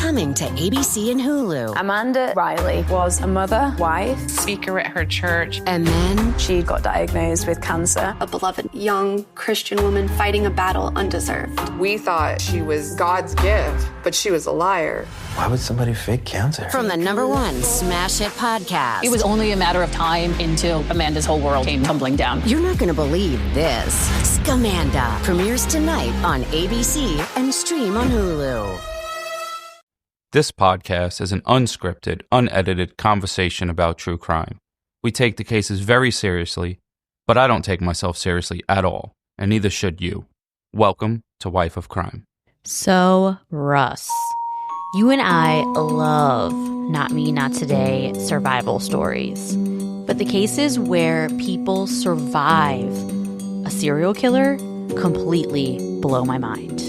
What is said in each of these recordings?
coming to ABC and Hulu. Amanda Riley was a mother, wife, speaker at her church. And then she got diagnosed with cancer. A beloved young Christian woman fighting a battle undeserved. We thought she was God's gift, but she was a liar. Why would somebody fake cancer? From the #1 smash hit podcast. It was only a matter of time until Amanda's whole world came tumbling down. You're not going to believe this. Scamanda premieres tonight on ABC and stream on Hulu. This podcast is an unscripted, unedited conversation about true crime. We take the cases very seriously, but I don't take myself seriously at all, and neither should you. Welcome to Wife of Crime. So, Russ, you and I love Not Me, Not Today survival stories. But the cases where people survive a serial killer completely blow my mind.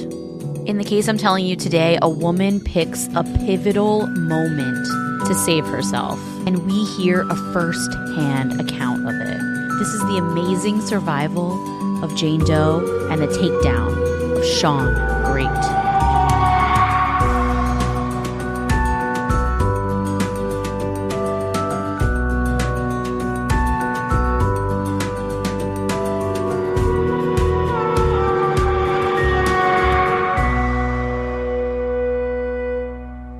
In the case I'm telling you today, a woman picks a pivotal moment to save herself, and we hear a first-hand account of it. This is the amazing survival of Jane Doe and the takedown of Shawn Grate.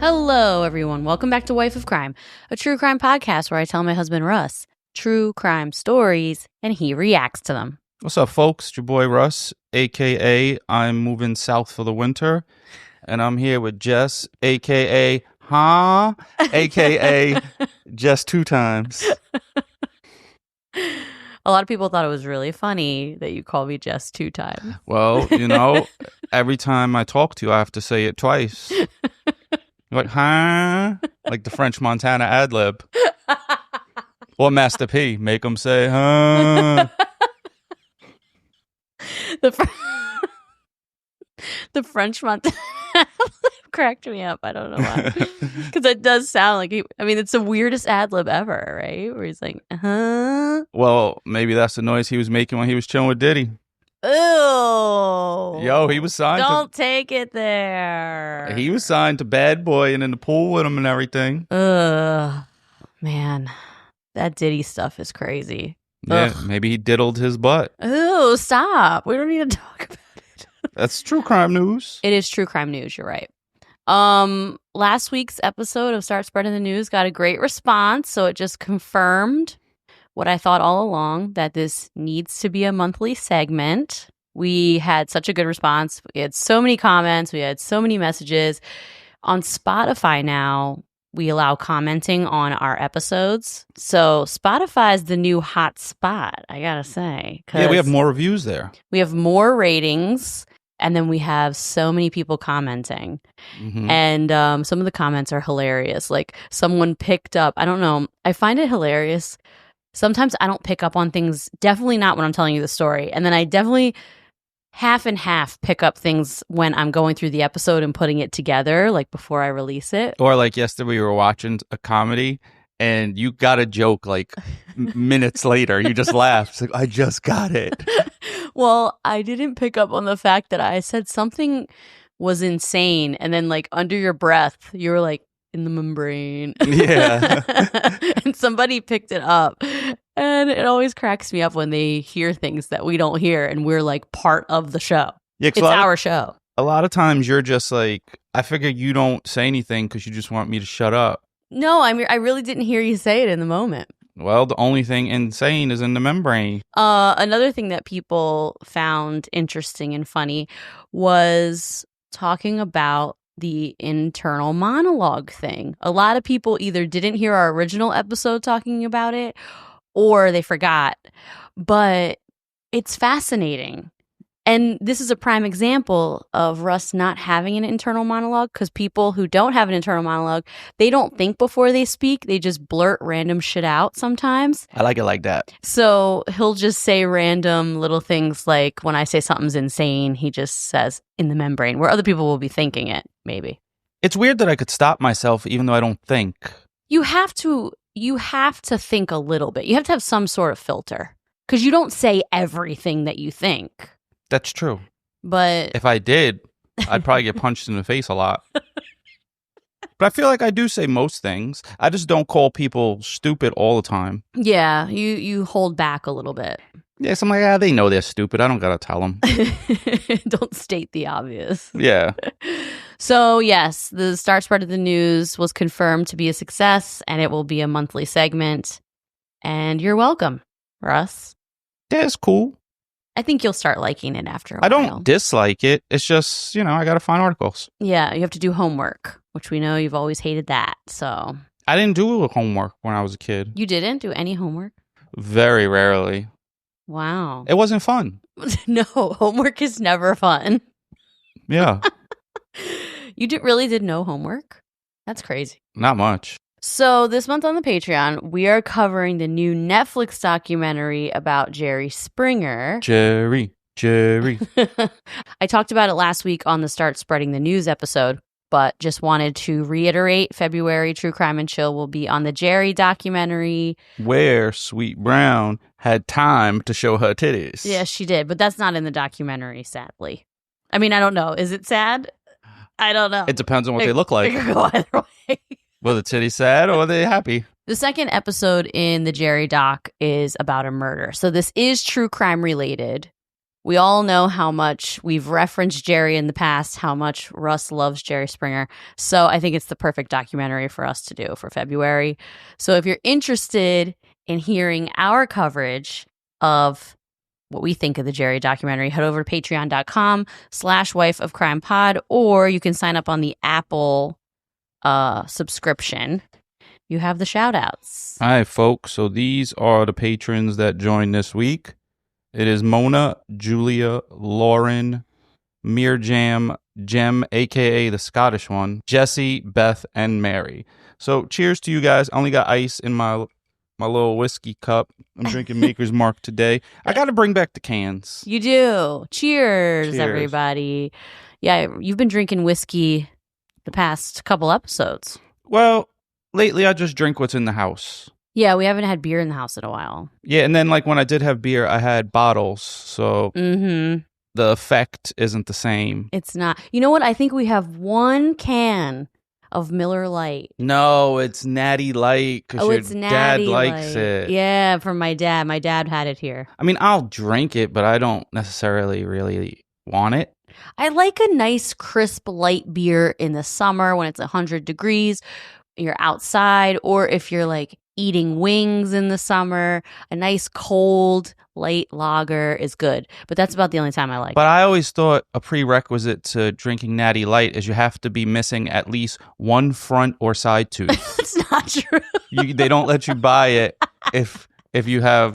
Hello, everyone. Welcome back to Wife of Crime, a true crime podcast where I tell my husband, Russ, true crime stories, and he reacts to them. What's up, folks? It's your boy Russ, a.k.a. I'm moving south for the winter, and I'm here with Jess, a.k.a. a.k.a. Jess 2 times. A lot of people thought it was really funny that you call me Jess 2 times. Well, every time I talk to you, I have to say it twice. Like, huh? Like the French Montana ad-lib. Or Master P. Make him say, huh? The French Montana cracked me up. I don't know why. Because it does sound like, it's the weirdest ad-lib ever, right? Where he's like, huh? Well, maybe that's the noise he was making when he was chilling with Diddy. Ew. Yo, he was signed Don't take it there. He was signed to Bad Boy and in the pool with him and everything. Ugh. Man, that Diddy stuff is crazy. Yeah, maybe he diddled his butt. Ooh, stop. We don't need to talk about it. That's true crime news. It is true crime news, you're right. Last week's episode of Start Spreading the News got a great response, so it just confirmed what I thought all along, that this needs to be a monthly segment. We had such a good response. We had so many comments. We had so many messages. On Spotify now, we allow commenting on our episodes. So Spotify is the new hot spot, I gotta say. Yeah, we have more reviews there. We have more ratings, and then we have so many people commenting. Mm-hmm. And some of the comments are hilarious. Like someone picked up, I don't know, I find it hilarious. Sometimes I don't pick up on things, definitely not when I'm telling you the story. And then I definitely half and half pick up things when I'm going through the episode and putting it together, like before I release it. Or like yesterday we were watching a comedy and you got a joke like minutes later. You just laughed. It's like, I just got it. Well, I didn't pick up on the fact that I said something was insane. And then like under your breath, you were like, in the membrane. Yeah. And somebody picked it up. And it always cracks me up when they hear things that we don't hear and we're like part of the show. Yeah, it's our show. A lot of times you're just like, I figure you don't say anything because you just want me to shut up. No, I really didn't hear you say it in the moment. Well, the only thing insane is in the membrane. Another thing that people found interesting and funny was talking about the internal monologue thing. A lot of people either didn't hear our original episode talking about it or they forgot. But it's fascinating. And this is a prime example of Russ not having an internal monologue, because people who don't have an internal monologue, they don't think before they speak. They just blurt random shit out sometimes. I like it like that. So he'll just say random little things like when I say something's insane, he just says in the membrane, where other people will be thinking it, maybe. It's weird that I could stop myself even though I don't think. You have to think a little bit. You have to have some sort of filter, because you don't say everything that you think. That's true. But if I did, I'd probably get punched in the face a lot. But I feel like I do say most things. I just don't call people stupid all the time. Yeah, you hold back a little bit. Yeah, so I'm like, they know they're stupid. I don't got to tell them. Don't state the obvious. Yeah. So, yes, the Start Spread of the News was confirmed to be a success, and it will be a monthly segment. And you're welcome, Russ. Yeah, it's cool. I think you'll start liking it after a while. I don't dislike it. It's just, I got to find articles. Yeah, you have to do homework, which we know you've always hated that, so. I didn't do homework when I was a kid. You didn't do any homework? Very rarely. Wow. It wasn't fun. No, homework is never fun. Yeah. You really did no homework? That's crazy. Not much. So this month on the Patreon, we are covering the new Netflix documentary about Jerry Springer. Jerry. I talked about it last week on the Start Spreading the News episode, but just wanted to reiterate, February True Crime and Chill will be on the Jerry documentary. Where Sweet Brown had time to show her titties. Yes, she did, but that's not in the documentary, sadly. I mean, I don't know. Is it sad? I don't know. It depends on what they look like. It could go either way. Were the titties sad or are they happy? The second episode in the Jerry doc is about a murder. So this is true crime related. We all know how much we've referenced Jerry in the past, how much Russ loves Jerry Springer. So I think it's the perfect documentary for us to do for February. So if you're interested in hearing our coverage of what we think of the Jerry documentary, head over to patreon.com/wifeofcrimepod, or you can sign up on the Apple subscription. You have the shout outs. All right, folks. So these are the patrons that joined this week. It is Mona, Julia, Lauren, Mirjam, Jem, a.k.a. the Scottish one, Jesse, Beth, and Mary. So cheers to you guys. I only got ice in my little whiskey cup. I'm drinking Maker's Mark today. I got to bring back the cans. You do. Cheers, everybody. Yeah, you've been drinking whiskey the past couple episodes. Well, lately I just drink what's in the house. Yeah, we haven't had beer in the house in a while. Yeah, and then when I did have beer, I had bottles, so the effect isn't the same. It's not. You know what? I think we have one can of Miller Lite. No, it's Natty Light because your dad likes it. Yeah, from my dad. My dad had it here. I mean, I'll drink it, but I don't necessarily really want it. I like a nice, crisp, light beer in the summer when it's 100 degrees. You're outside, or if you're eating wings in the summer, a nice cold light lager is good. But that's about the only time I like it. But I always thought a prerequisite to drinking Natty Light is you have to be missing at least one front or side tooth. That's not true. They don't let you buy it if you have,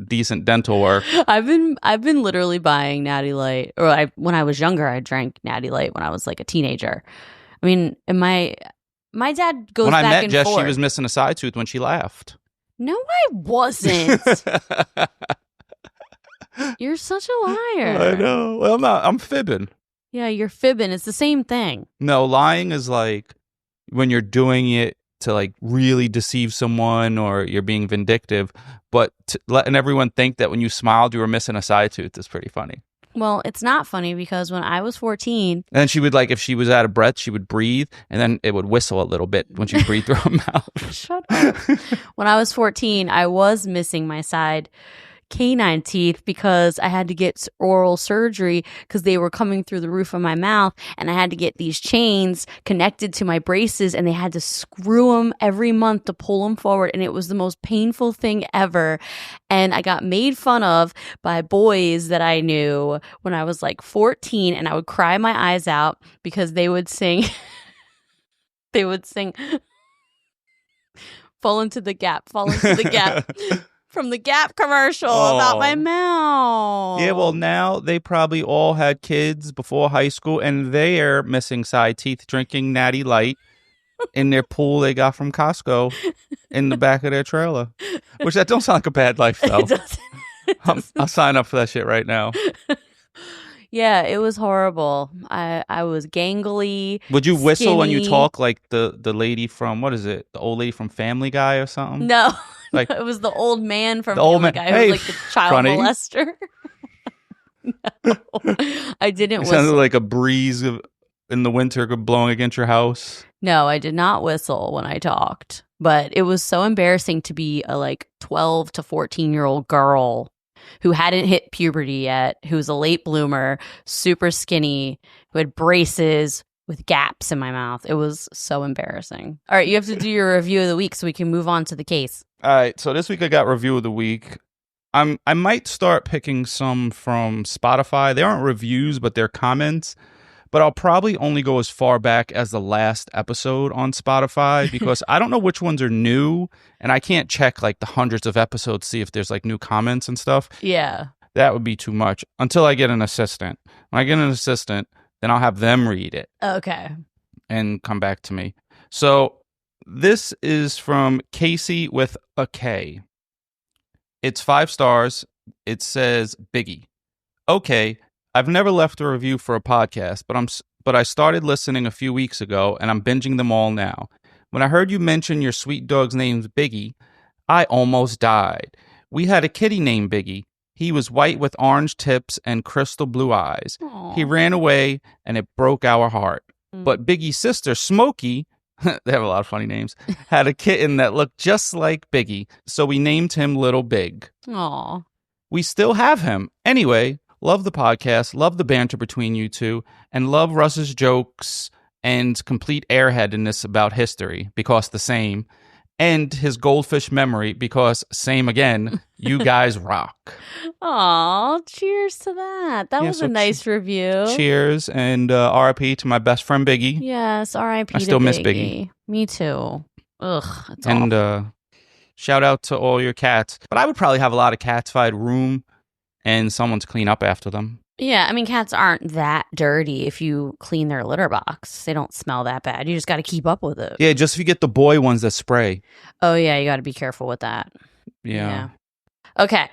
decent dental work. I've been literally buying Natty Light. Or when I was younger, I drank Natty Light when I was a teenager. I mean, my dad goes back and forth. When I met Jess, she was missing a side tooth when she laughed. No, I wasn't. You're such a liar. I know. Well, I'm fibbing. Yeah, you're fibbing. It's the same thing. No, lying is when you're doing it to really deceive someone or you're being vindictive. But letting everyone think that when you smiled you were missing a side tooth is pretty funny. Well, it's not funny because when I was 14... And then she would, if she was out of breath, she would breathe, and then it would whistle a little bit when she breathed through her mouth. Shut up. When I was 14, I was missing my side canine teeth because I had to get oral surgery because they were coming through the roof of my mouth, and I had to get these chains connected to my braces, and they had to screw them every month to pull them forward, and it was the most painful thing ever. And I got made fun of by boys that I knew when I was 14, and I would cry my eyes out because they would sing Fall into the Gap from the Gap commercial about my mouth. Yeah, well, now they probably all had kids before high school, and they're missing side teeth drinking Natty Light in their pool they got from Costco in the back of their trailer. Which that don't sound like a bad life, though. It doesn't. I'll sign up for that shit right now. Yeah, it was horrible. I was gangly. Would you whistle skinny. when you talk like the lady from, what is it? The old lady from Family Guy or something? No. It was the old man from Family Guy who was the child funny. molester. No, I didn't It whistle. sounded like a breeze in the winter blowing against your house. No, I did not whistle when I talked, but it was so embarrassing to be a like 12 to 14-year-old girl who hadn't hit puberty yet, who was a late bloomer, super skinny, who had braces with gaps in my mouth. It was so embarrassing. All right, you have to do your review of the week so we can move on to the case. All right, so this week I got review of the week. I might start picking some from Spotify. They aren't reviews, but they're comments. But I'll probably only go as far back as the last episode on Spotify because I don't know which ones are new, and I can't check like the hundreds of episodes, see if there's like new comments and stuff. Yeah. That would be too much until I get an assistant. When I get an assistant, then I'll have them read it. Okay. And come back to me. So this is from Casey with a K. It's 5 stars. It says Biggie. Okay, I've never left a review for a podcast, but I started listening a few weeks ago, and I'm binging them all now. When I heard you mention your sweet dog's name's Biggie, I almost died. We had a kitty named Biggie. He was white with orange tips and crystal blue eyes. Aww. He ran away, and it broke our heart. But Biggie's sister, Smokey, they have a lot of funny names, had a kitten that looked just like Biggie, so we named him Little Big. Aw. We still have him. Anyway, love the podcast, love the banter between you two, and love Russ's jokes and complete airheadedness about history, because the same, and his goldfish memory, because same again. You guys rock. Aw, cheers to that. That was a nice review. Cheers, and RIP to my best friend Biggie. Yes, RIP I still to miss Biggie. Me too. Ugh, it's and awful. Shout out to all your cats. But I would probably have a lot of cats if I had room and someone to clean up after them. Yeah, I mean, cats aren't that dirty if you clean their litter box. They don't smell that bad. You just got to keep up with it. Yeah, just if you get the boy ones that spray. Oh, yeah, you got to be careful with that. Yeah. Okay,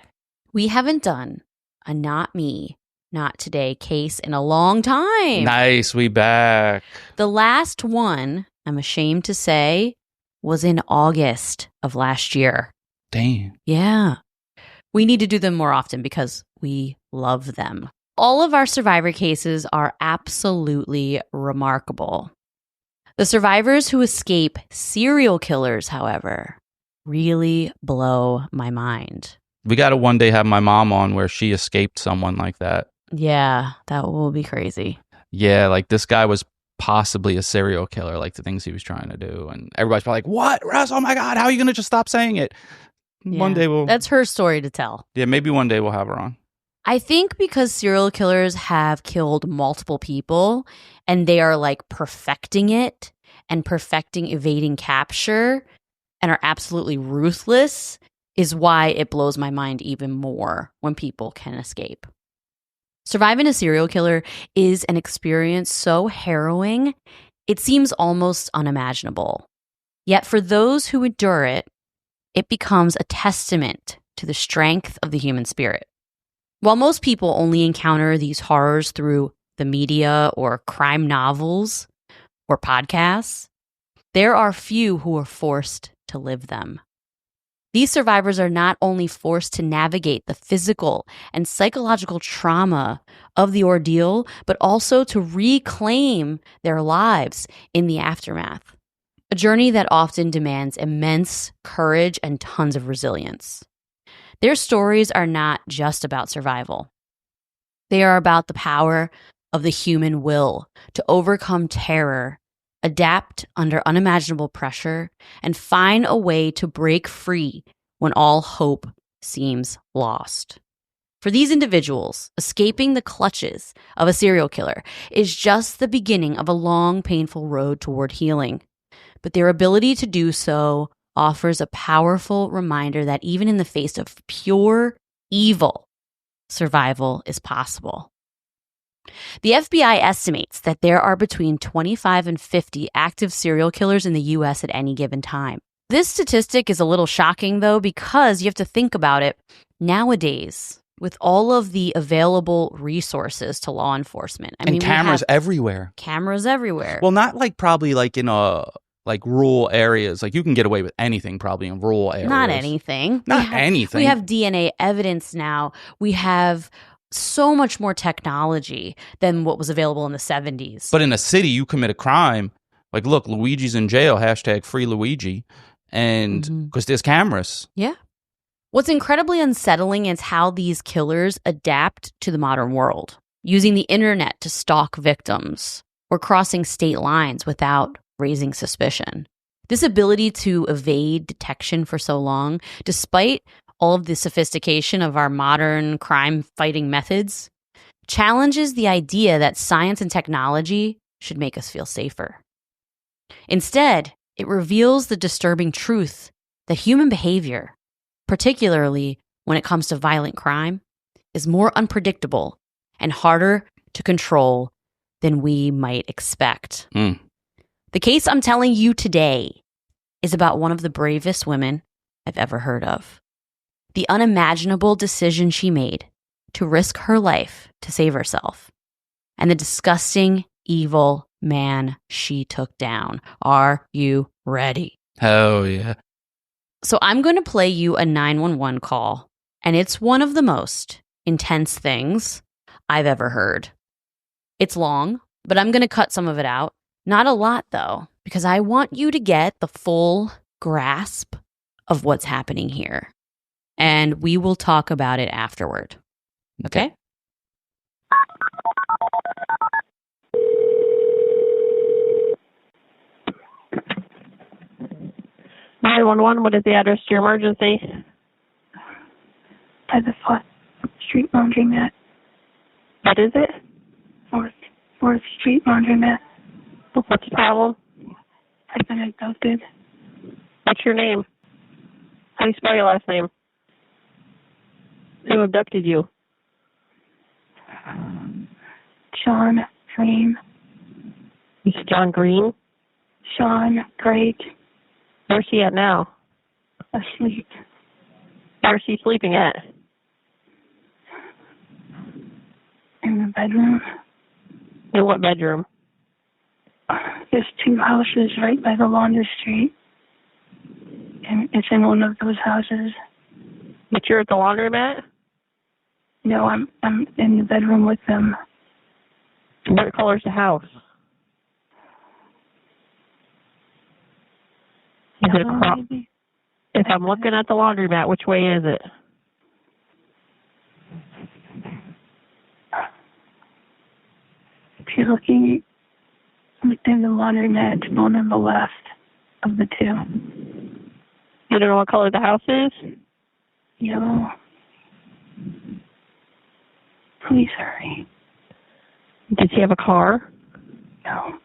we haven't done a Not Me, Not Today case in a long time. Nice, we back. The last one, I'm ashamed to say, was in August of last year. Damn. Yeah. We need to do them more often because we love them. All of our survivor cases are absolutely remarkable. The survivors who escape serial killers, however, really blow my mind. We got to one day have my mom on where she escaped someone like that. Yeah, that will be crazy. Yeah, like this guy was possibly a serial killer, like the things he was trying to do. And everybody's probably like, what, Russ? Oh my God, how are you going to just stop saying it? Yeah, one day we'll... That's her story to tell. Yeah, maybe one day we'll have her on. I think because serial killers have killed multiple people and they are like perfecting it and perfecting evading capture and are absolutely ruthless is why it blows my mind even more when people can escape. Surviving a serial killer is an experience so harrowing, it seems almost unimaginable. Yet for those who endure it, it becomes a testament to the strength of the human spirit. While most people only encounter these horrors through the media or crime novels or podcasts, there are few who are forced to live them. These survivors are not only forced to navigate the physical and psychological trauma of the ordeal, but also to reclaim their lives in the aftermath. A journey that often demands immense courage and tons of resilience. Their stories are not just about survival. They are about the power of the human will to overcome terror, adapt under unimaginable pressure, and find a way to break free when all hope seems lost. For these individuals, escaping the clutches of a serial killer is just the beginning of a long, painful road toward healing. But their ability to do so offers a powerful reminder that even in the face of pure evil, survival is possible. The FBI estimates that there are between 25 and 50 active serial killers in the U.S. at any given time. This statistic is a little shocking, though, because you have to think about it. Nowadays, with all of the available resources to law enforcement. And cameras everywhere. Cameras everywhere. Well, not like probably like in rural areas. Like you can get away with anything probably in rural areas. Not anything. Anything. We have DNA evidence now. We have so much more technology than what was available in the 70s. But in a city, you commit a crime, Like, look, Luigi's in jail, hashtag free Luigi. And because there's cameras. Yeah. What's incredibly unsettling is how these killers adapt to the modern world, using the internet to stalk victims or crossing state lines without raising suspicion. This ability to evade detection for so long, despite all of the sophistication of our modern crime-fighting methods, challenges the idea that science and technology should make us feel safer. Instead, it reveals the disturbing truth that human behavior, particularly when it comes to violent crime, is more unpredictable and harder to control than we might expect. The case I'm telling you today is about one of the bravest women I've ever heard of. The unimaginable decision she made to risk her life to save herself, and the disgusting, evil man she took down. Are you ready? Hell yeah. So I'm going to play you a 911 call, and it's one of the most intense things I've ever heard. It's long, but I'm going to cut some of it out. Not a lot, though, because I want you to get the full grasp of what's happening here. And we will talk about it afterward. Okay? 911, what is the address to your emergency? By the 4th Street Laundromat. What is it? 4th Street Laundromat. What's the problem? I've been abducted. What's your name? How do you spell your last name? Who abducted you? Shawn Grate. It's John Green? Shawn Grate. Where's he at now? Asleep. Where's he sleeping at? In the bedroom. In what bedroom? There's 2 houses right by the laundry street. And it's in one of those houses. But you're at the laundromat? No, I'm in the bedroom with them. What color's the house? Is it across? If I'm looking at the laundromat, which way is it? If you're looking in the laundromat, it's one on the left of the 2. You don't know what color the house is? Yellow. Please hurry. Does he have a car? No.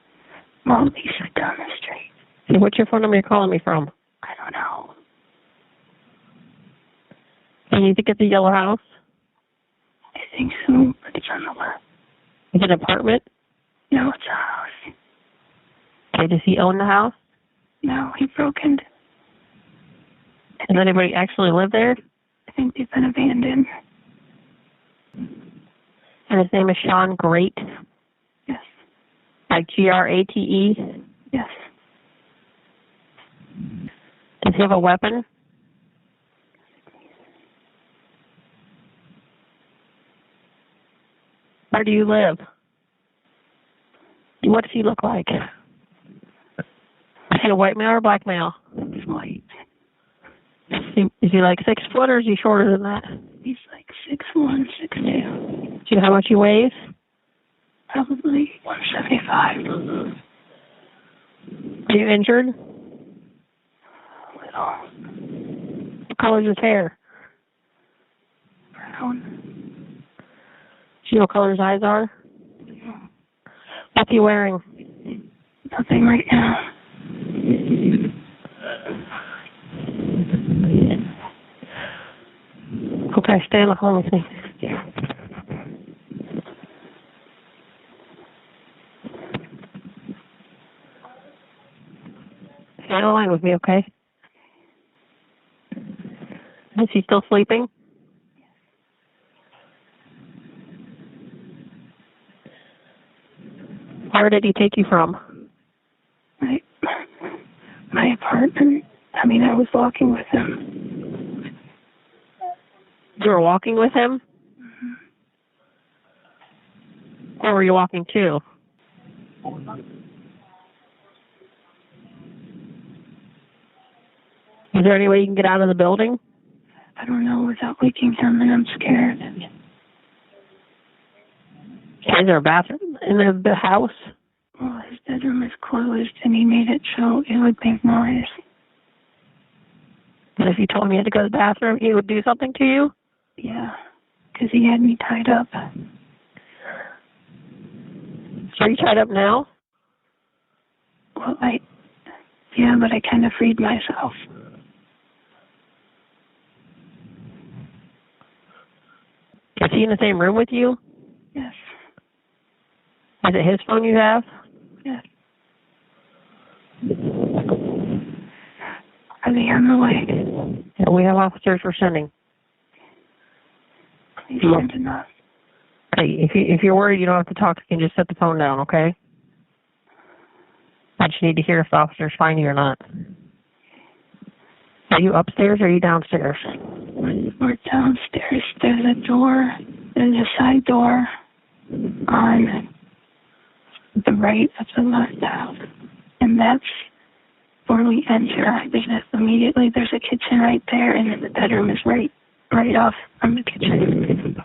Well, he's down the street. So what's your phone number you're calling me from? I don't know. And you think it's a yellow house? I think so, but it's on the left. Is it an apartment? No, it's a house. Okay, does he own the house? No, he broke into. Does anybody actually live there? I think they've been abandoned. And his name is Shawn Grate? Yes. Like Grate? Yes. Does he have a weapon? Where do you live? What does he look like? Is he a white male or a black male? He's white. Is he like 6 foot or is he shorter than that? He's like 6'1", 6'2". Do you know how much he weighs? Probably 175. Are you injured? A little. What color is his hair? Brown. Do you know what color his eyes are? What's he wearing? Nothing right now. Okay, stay on the phone with me. Stay on the line with me, okay? Is he still sleeping? Where did he take you from? My apartment. I mean, I was walking with him. You were walking with him? Mm-hmm. Where were you walking to? Is there any way you can get out of the building? I don't know, without waking him, and I'm scared. Is there a bathroom in the house? Well, his bedroom is closed, and he made it so it would make noise. But if you told him he had to go to the bathroom, he would do something to you? Yeah, because he had me tied up. So are you tied up now? Well, yeah, but I kind of freed myself. Is he in the same room with you? Yes. Is it his phone you have? Yes. Are they on the way? Yeah, we have officers we're sending. Please send enough. Hey, if you're worried you don't have to talk, you can just set the phone down, okay? I just need to hear if the officers find you or not. Are you upstairs or are you downstairs? We're downstairs. There's a door. There's a side door on the right of the left house. And that's where we enter. Immediately there's a kitchen right there, and then the bedroom is right off from the kitchen.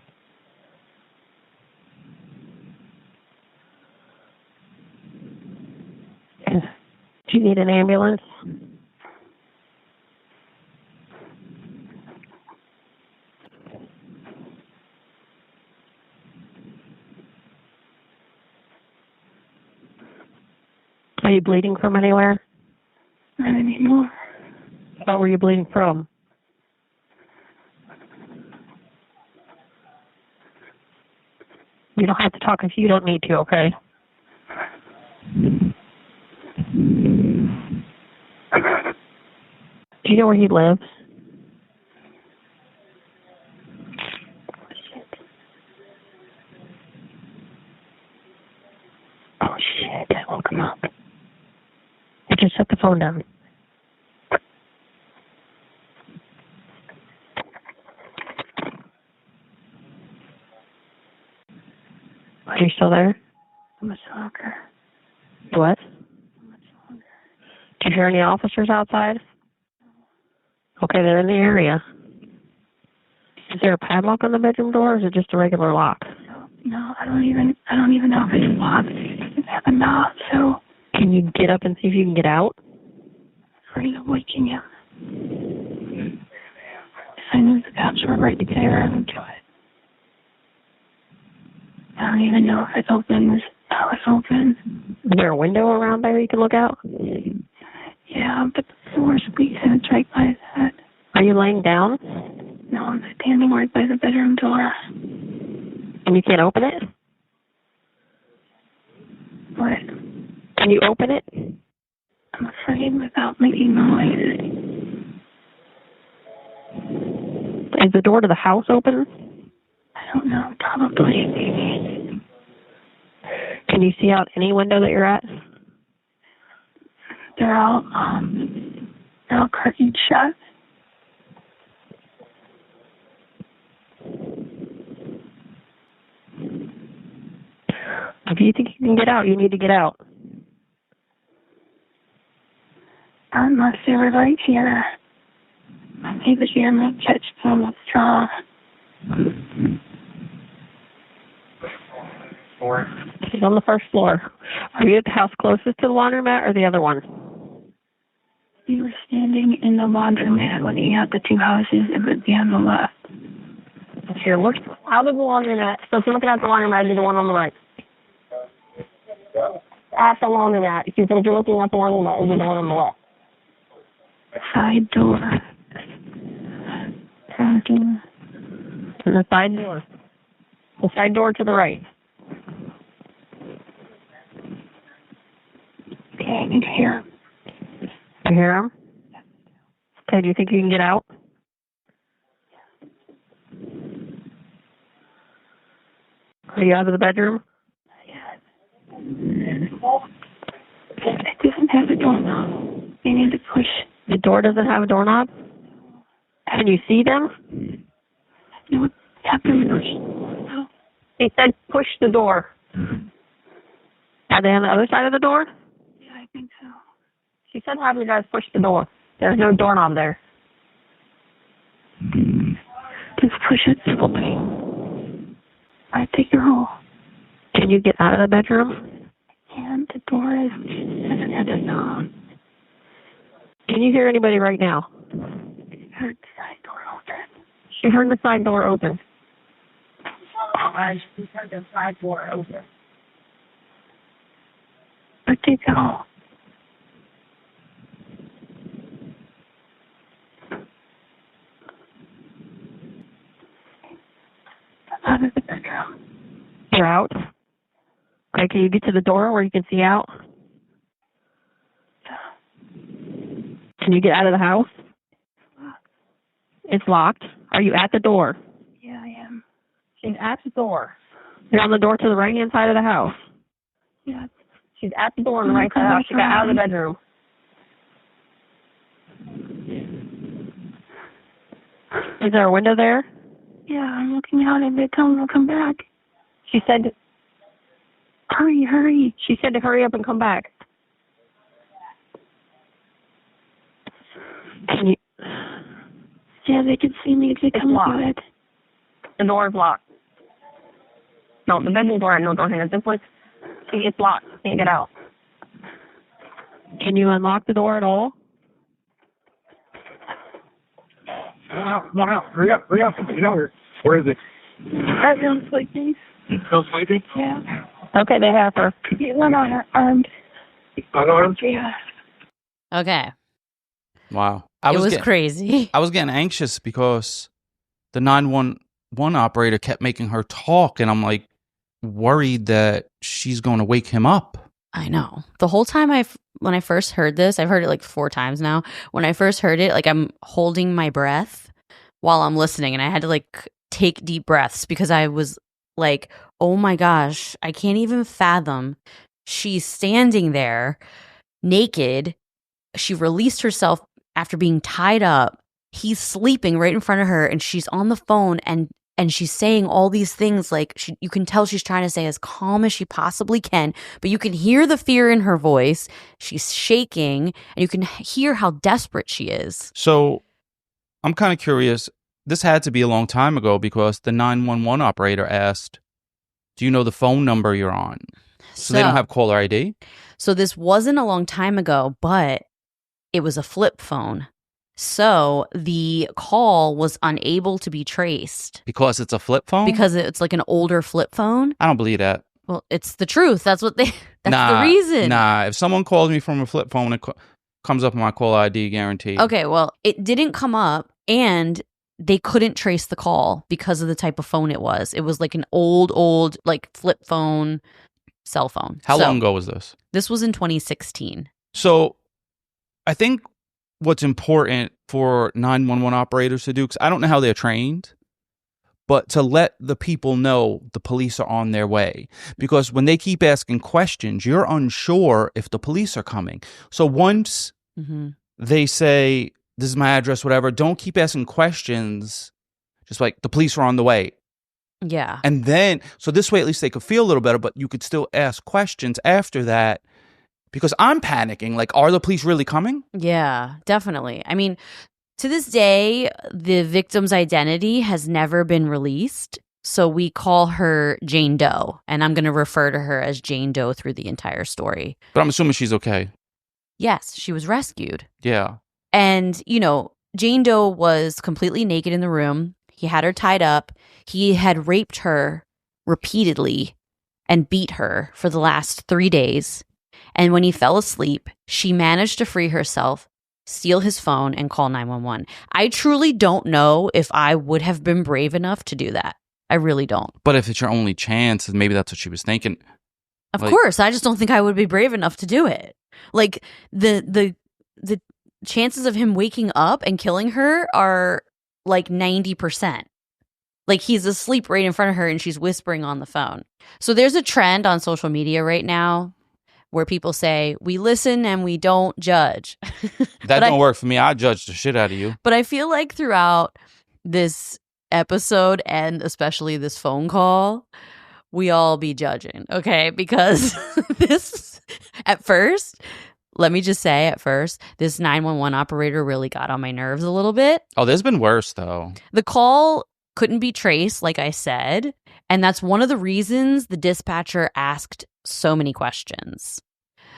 Do you need an ambulance? Are you bleeding from anywhere? Not anymore. What were you bleeding from? You don't have to talk if you don't need to, okay? Do you know where he lives? Oh, shit. I woke him up. I just set the phone down. Are you still there? I'm a stalker. What? Do you hear any officers outside? Okay, they're in the area. Is there a padlock on the bedroom door, or is it just a regular lock? No, I don't even know if it's locked. It have a knob, so. Can you get up and see if you can get out? Afraid of waking him. If I knew the cops were right there, I would do it. I don't even know if it opens. How it's open. Is there a window around there you can look out? Yeah, but the door squeaks and it's right by his head. Are you laying down? No, I'm standing right by the bedroom door. And you can't open it? What? Can you open it? I'm afraid without making noise. Is the door to the house open? I don't know, probably. Can you see out any window that you're at? They're all curtained shut. If you think you can get out, you need to get out. Unless they were right here. Maybe here might catch some of straw. He's on the first floor. Are you at the house closest to the laundromat or the other one? We were standing in the laundromat looking at the two houses. It would be on the left. Here, look out of the laundromat. So if you're looking at the laundromat, do the one on the right. At the laundromat. If you're looking at the laundromat, do the one on the left. Side door. Side door. And the side door. The side door to the right. Okay, I can hear him. You hear him? Okay, do you think you can get out? Are you out of the bedroom? It doesn't have a doorknob. They need to push. The door doesn't have a doorknob? Can you see them? No, have them push. No. He said push the door. Are they on the other side of the door? Yeah, I think so. She said have you guys push the door. There's no doorknob there. push it slowly. I take her home. Can you get out of the bedroom? And the door is at the knob. Can you hear anybody right now? Heard the side door open. She heard the side door open. She heard the side door open. Where'd they go? Out of the bedroom. You're out? Okay, can you get to the door where you can see out? Can you get out of the house? It's locked. Are you at the door? Yeah, I am. She's at the door. You're on the door to the right-hand side of the house. Yeah. She's at the door on the right side of the house. She got out of the bedroom. Is there a window there? Yeah, I'm looking out and they tell me to come back. She said, Hurry, hurry. she said to hurry up and come back. Can you? Yeah, they can see me if they come locked. to it. The door is locked. No, the bedroom door, no door handle. This one, it's locked. Can't get out. Can you unlock the door at all? Wow, hurry up, get out here. Where is it? That sounds like me. Still sleeping? Yeah. Okay, they have her. Get one on her arms. Unarmed? Yeah. Okay. Wow. It was crazy. I was getting anxious because the 911 operator kept making her talk, and I'm like worried that she's going to wake him up. I know. The whole time when I first heard this, I've heard it like 4 times now. When I first heard it, like I'm holding my breath while I'm listening, and I had to like take deep breaths because I was like, oh my gosh, I can't even fathom. She's standing there naked. She released herself after being tied up. He's sleeping right in front of her, and she's on the phone and she's saying all these things like you can tell she's trying to say as calm as she possibly can, but you can hear the fear in her voice. She's shaking, and you can hear how desperate she is. So I'm kind of curious. This had to be a long time ago because the 911 operator asked, do you know the phone number you're on? So they don't have caller ID? So this wasn't a long time ago, but it was a flip phone. So the call was unable to be traced. Because it's a flip phone? Because it's like an older flip phone. I don't believe that. Well, it's the truth. That's the reason. Nah, if someone calls me from a flip phone, it comes up on my call ID guaranteed. Okay, well, it didn't come up, and they couldn't trace the call because of the type of phone it was. It was like an old, like flip phone, cell phone. How long ago was this? This was in 2016. So I think what's important for 911 operators to do, because I don't know how they're trained, but to let the people know the police are on their way. Because when they keep asking questions, you're unsure if the police are coming. So once they say, this is my address, whatever, don't keep asking questions. Just like, the police are on the way. Yeah. And then, so this way at least they could feel a little better, but you could still ask questions after that. Because I'm panicking. Like, are the police really coming? Yeah, definitely. I mean, to this day, the victim's identity has never been released. So we call her Jane Doe. And I'm going to refer to her as Jane Doe through the entire story. But I'm assuming she's okay. Yes, she was rescued. Yeah. And, Jane Doe was completely naked in the room. He had her tied up. He had raped her repeatedly and beat her for the last 3 days. And when he fell asleep, she managed to free herself, steal his phone, and call 911. I truly don't know if I would have been brave enough to do that. I really don't. But if it's your only chance, then maybe that's what she was thinking. Of course. I just don't think I would be brave enough to do it. Like, the chances of him waking up and killing her are like 90%. Like, he's asleep right in front of her and she's whispering on the phone. So there's a trend on social media right now where people say, we listen and we don't judge. That don't work for me. I judge the shit out of you. But I feel like throughout this episode and especially this phone call, we all be judging, okay? Because at first, this 911 operator really got on my nerves a little bit. Oh, there's been worse, though. The call couldn't be traced, like I said. And that's one of the reasons the dispatcher asked so many questions.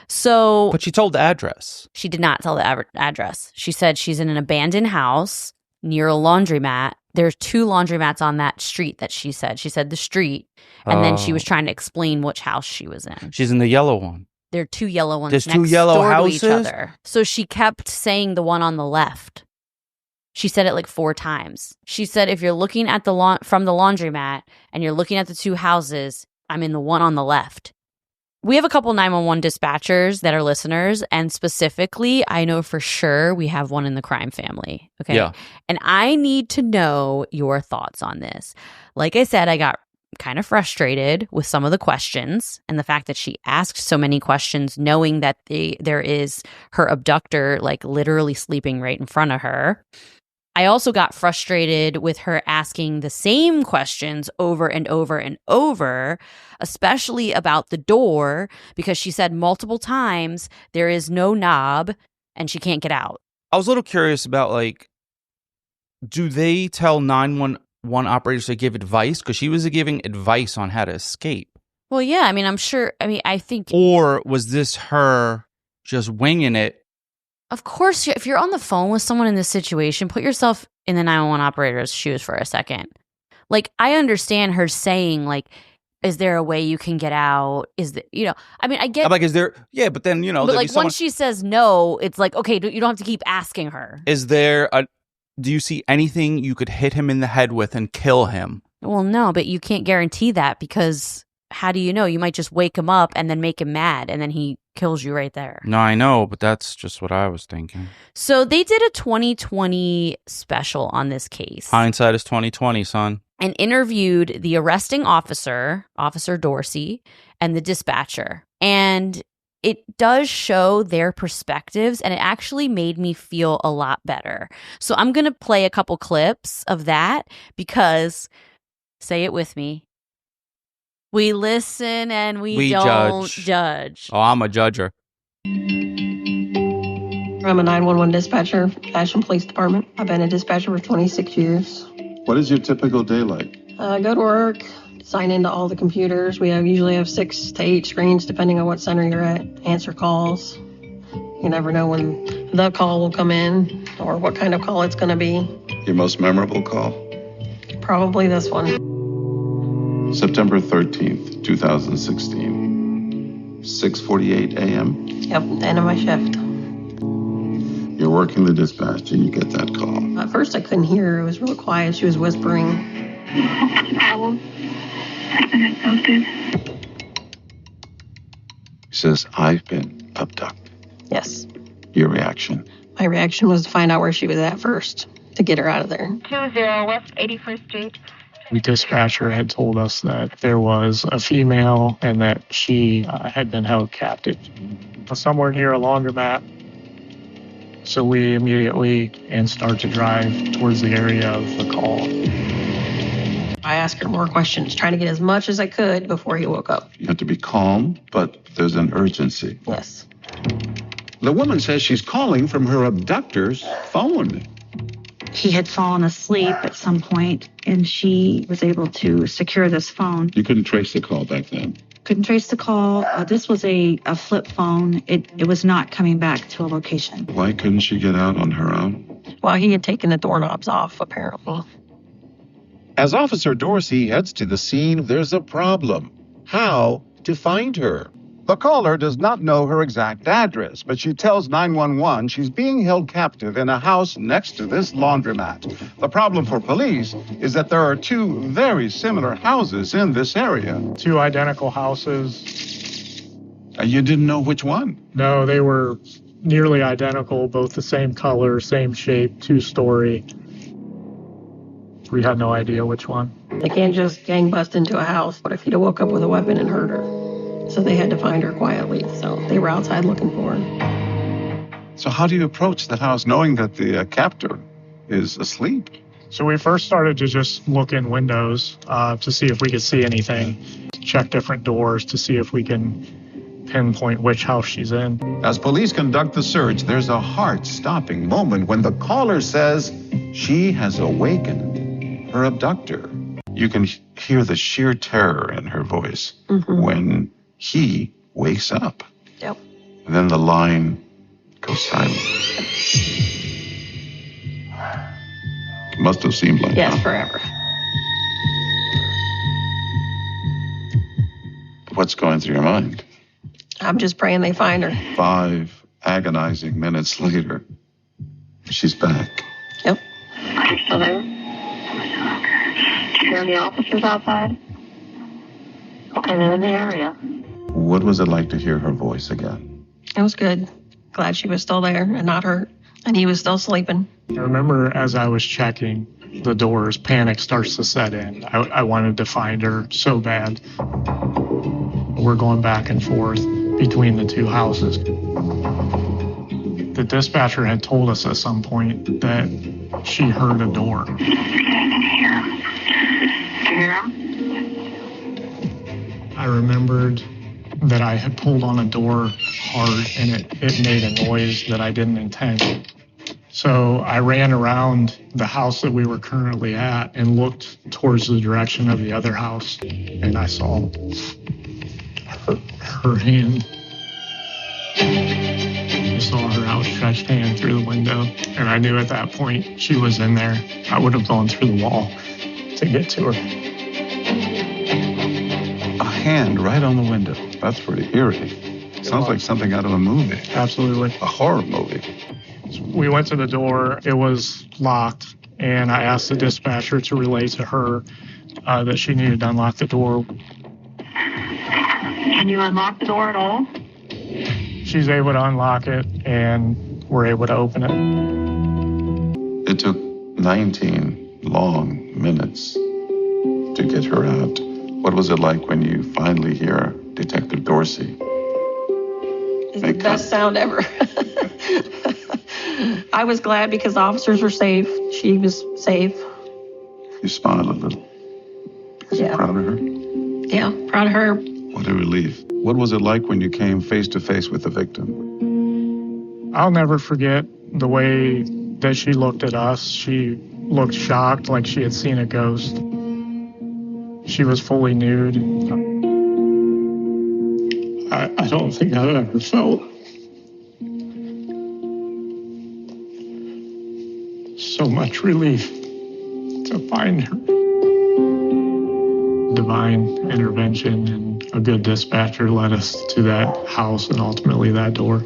So, But she told the address. She did not tell the address. She said she's in an abandoned house near a laundromat. There's 2 laundromats on that street that she said. She said the street, and then she was trying to explain which house she was in. She's in the yellow one. There are 2 yellow ones There's next 2 yellow door houses? to each other. So she kept saying the one on the left. She said it like 4 times. She said if you're looking at from the laundromat and you're looking at the 2 houses, I'm in the one on the left. We have a couple 911 dispatchers that are listeners, and specifically, I know for sure we have one in the crime family. Okay. Yeah. And I need to know your thoughts on this. Like I said, I got kind of frustrated with some of the questions and the fact that she asked so many questions, knowing that there is her abductor like literally sleeping right in front of her. I also got frustrated with her asking the same questions over and over and over, especially about the door, because she said multiple times there is no knob and she can't get out. I was a little curious about, like, do they tell 911 operators to give advice? Because she was giving advice on how to escape. Well, yeah, I mean, I'm sure. I mean, I think. Or was this her just winging it? Of course, if you're on the phone with someone in this situation, put yourself in the 911 operator's shoes for a second. Like, I understand her saying, like, is there a way you can get out? Is that, I mean, I get. I'm like, is there? Yeah, but then, But like, once she says no, it's like, okay, you don't have to keep asking her. Is there do you see anything you could hit him in the head with and kill him? Well, no, but you can't guarantee that, because how do you know? You might just wake him up and then make him mad, and then he kills you right there. No, I know, but that's just what I was thinking. So they did a 2020 special on this case. Hindsight is 2020, son. And interviewed the arresting officer, Officer Dorsey, and the dispatcher. And it does show their perspectives, and it actually made me feel a lot better. So I'm going to play a couple clips of that because, say it with me, we listen and we don't judge. Oh, I'm a judger. I'm a 911 dispatcher, Ashland Police Department. I've been a dispatcher for 26 years. What is your typical day like? Go to work, sign into all the computers. We usually have 6 to 8 screens, depending on what center you're at. Answer calls. You never know when the call will come in or what kind of call it's going to be. Your most memorable call? Probably this one. September 13th, 2016. 6:48 a.m.? Yep, end of my shift. You're working the dispatch and you get that call. At first I couldn't hear her. It was real quiet. She was whispering. What's the problem? I've been abducted. She says, I've been abducted. Yes. Your reaction? My reaction was to find out where she was at first, to get her out of there. 20 West 81st Street. The dispatcher had told us that there was a female and that she had been held captive somewhere near a laundromat. So we immediately start to drive towards the area of the call. I asked her more questions, trying to get as much as I could before he woke up. You have to be calm, but there's an urgency. Yes. The woman says she's calling from her abductor's phone. He had fallen asleep at some point, and she was able to secure this phone. You couldn't trace the call back then? Couldn't trace the call. This was a flip phone. It was not coming back to a location. Why couldn't she get out on her own? Well, he had taken the doorknobs off, apparently. As Officer Dorsey heads to the scene, there's a problem. How to find her? The caller does not know her exact address, but she tells 911 she's being held captive in a house next to this laundromat. The problem for police is that there are 2 very similar houses in this area. 2 identical houses. You didn't know which one? No, they were nearly identical, both the same color, same shape, 2-story. We had no idea which one. They can't just gang bust into a house. What if he'd have woke up with a weapon and hurt her? So they had to find her quietly. So they were outside looking for her. So how do you approach the house knowing that the captor is asleep? So we first started to just look in windows to see if we could see anything, check different doors to see if we can pinpoint which house she's in. As police conduct the search, there's a heart-stopping moment when the caller says she has awakened. her abductor. You can hear the sheer terror in her voice when he wakes up. Yep. And then the line goes silent. It must have seemed like Yes, that. forever. What's going through your mind? I'm just praying they find her. 5 agonizing minutes later, she's back. Yep. Are you still there? Are the officers outside? Okay, they're in the area. What was it like to hear her voice again? It was good. Glad she was still there and not hurt. And he was still sleeping. I remember as I was checking the doors, panic starts to set in. I wanted to find her so bad. We're going back and forth between the two houses. The dispatcher had told us at some point that she heard a door. Did you hear him? I remembered that I had pulled on a door hard and it made a noise that I didn't intend. So I ran around the house that we were currently at and looked towards the direction of the other house, and I saw her hand. I saw her outstretched hand through the window, and I knew at that point she was in there. I would have gone through the wall to get to her. A hand right on the window. That's pretty eerie. Sounds like something out of a movie. Absolutely. A horror movie. We went to the door. It was locked, and I asked the dispatcher to relay to her that she needed to unlock the door. Can you unlock the door at all? She's able to unlock it, and we're able to open it. It took 19 long minutes to get her out. What was it like when you finally hear Detective Dorsey? It's the best sound ever. I was glad because the officers were safe. She was safe. You smiled a little. Because you're proud of her? Yeah, proud of her. What a relief. What was it like when you came face to face with the victim? I'll never forget the way that she looked at us. She looked shocked, like she had seen a ghost. She was fully nude. I don't think I've ever felt so much relief to find her. Divine intervention and a good dispatcher led us to that house and ultimately that door.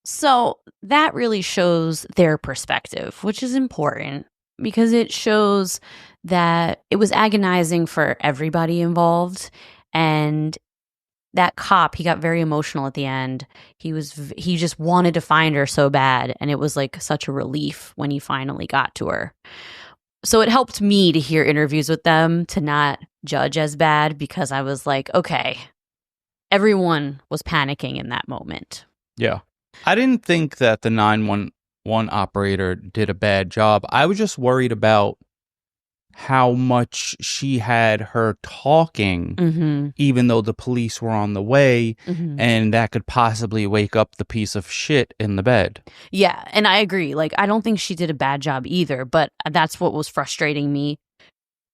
So that really shows their perspective, which is important because it shows that it was agonizing for everybody involved. And that cop, he got very emotional at the end. He just wanted to find her so bad. And it was like such a relief when he finally got to her. So it helped me to hear interviews with them to not judge as bad because I was like, okay, everyone was panicking in that moment. Yeah. I didn't think that the 911 operator did a bad job. I was just worried about how much she had her talking, even though the police were on the way, and that could possibly wake up the piece of shit in the bed. Yeah, and I agree. Like, I don't think she did a bad job either, but that's what was frustrating me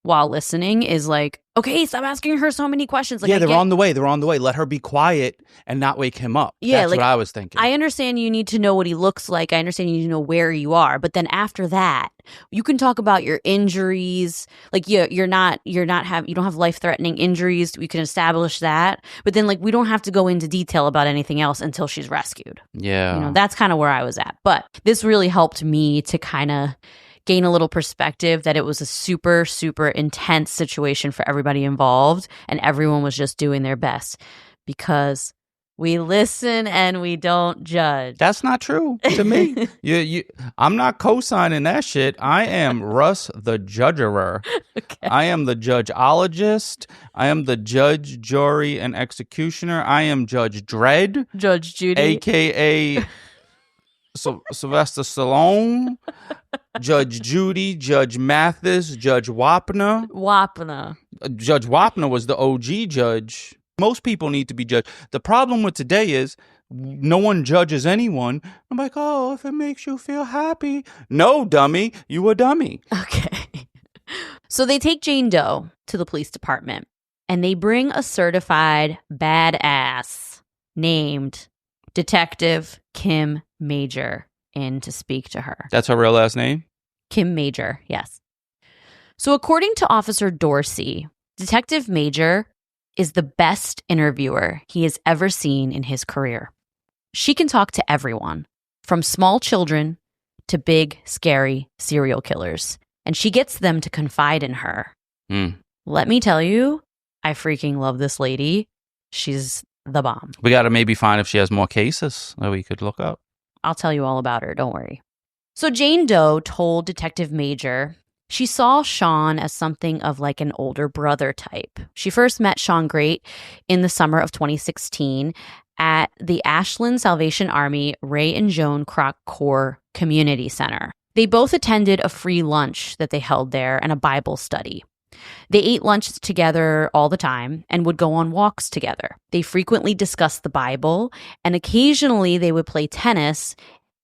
while listening is like, okay, stop asking her so many questions. Like, yeah, they're on the way. Let her be quiet and not wake him up. Yeah, that's like, what I was thinking. I understand you need to know what he looks like. I understand you need to know where you are. But then after that, you can talk about your injuries. Like, you don't have life-threatening injuries. We can establish that. But then, like, we don't have to go into detail about anything else until she's rescued. Yeah. That's kind of where I was at. But this really helped me to kind of gain a little perspective that it was a super, super intense situation for everybody involved, and everyone was just doing their best because we listen and we don't judge. That's not true to me. I'm not co-signing that shit. I am Russ the judgerer. Okay. I am the judgeologist. I am the judge, jury, and executioner. I am Judge Dredd. Judge Judy. AKA Sylvester Stallone. Judge Judy, Judge Mathis, Judge Wapner. Judge Wapner was the OG judge. Most people need to be judged. The problem with today is no one judges anyone. I'm like, oh, if it makes you feel happy. No, dummy, you a dummy. Okay. So they take Jane Doe to the police department, and they bring a certified badass named Detective Kim Major in to speak to her. That's her real last name? Kim Major, yes. So according to Officer Dorsey, Detective Major is the best interviewer he has ever seen in his career. She can talk to everyone, from small children to big, scary serial killers, and she gets them to confide in her. Let me tell you, I freaking love this lady. She's the bomb. We got to maybe find if she has more cases that we could look up. I'll tell you all about her, don't worry. So Jane Doe told Detective Major she saw Shawn as something of like an older brother type. She first met Shawn Grate in the summer of 2016 at the Ashland Salvation Army Ray and Joan Kroc Corps Community Center. They both attended a free lunch that they held there and a Bible study. They ate lunch together all the time and would go on walks together. They frequently discussed the Bible, and occasionally they would play tennis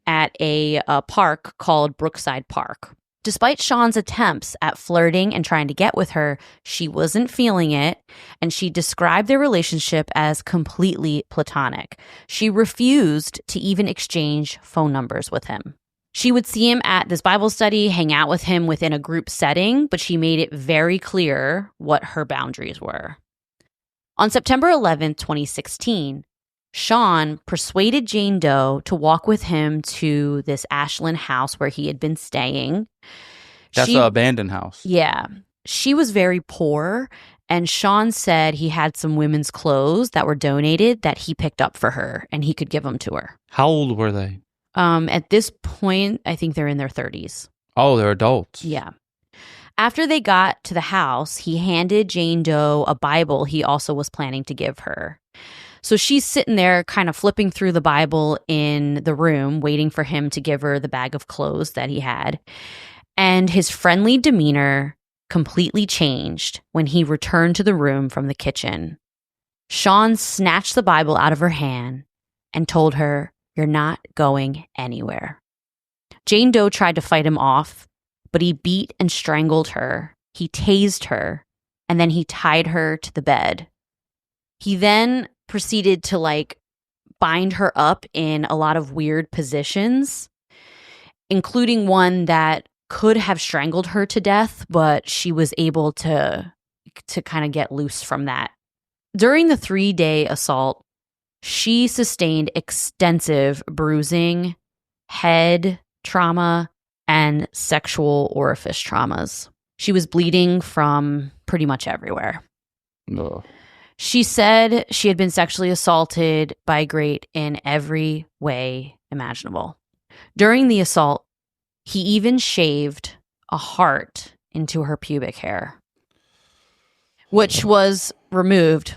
at a park called Brookside Park. Despite Shawn's attempts at flirting and trying to get with her, she wasn't feeling it, and she described their relationship as completely platonic. She refused to even exchange phone numbers with him. She would see him at this Bible study, hang out with him within a group setting, but she made it very clear what her boundaries were. On September 11, 2016, Shawn persuaded Jane Doe to walk with him to this Ashland house where he had been staying. That's the abandoned house. Yeah. She was very poor, and Shawn said he had some women's clothes that were donated that he picked up for her, and he could give them to her. How old were they? At this point, I think they're in their 30s. Oh, they're adults. Yeah. After they got to the house, he handed Jane Doe a Bible he also was planning to give her. So she's sitting there kind of flipping through the Bible in the room, waiting for him to give her the bag of clothes that he had. And his friendly demeanor completely changed when he returned to the room from the kitchen. Shawn snatched the Bible out of her hand and told her, "You're not going anywhere." Jane Doe tried to fight him off, but he beat and strangled her. He tased her, and then he tied her to the bed. He then proceeded to bind her up in a lot of weird positions, including one that could have strangled her to death, but she was able to kind of get loose from that. During the 3-day assault, she sustained extensive bruising, head trauma, and sexual orifice traumas. She was bleeding from pretty much everywhere. Ugh. She said she had been sexually assaulted by Grate in every way imaginable. During the assault, he even shaved a heart into her pubic hair, which was removed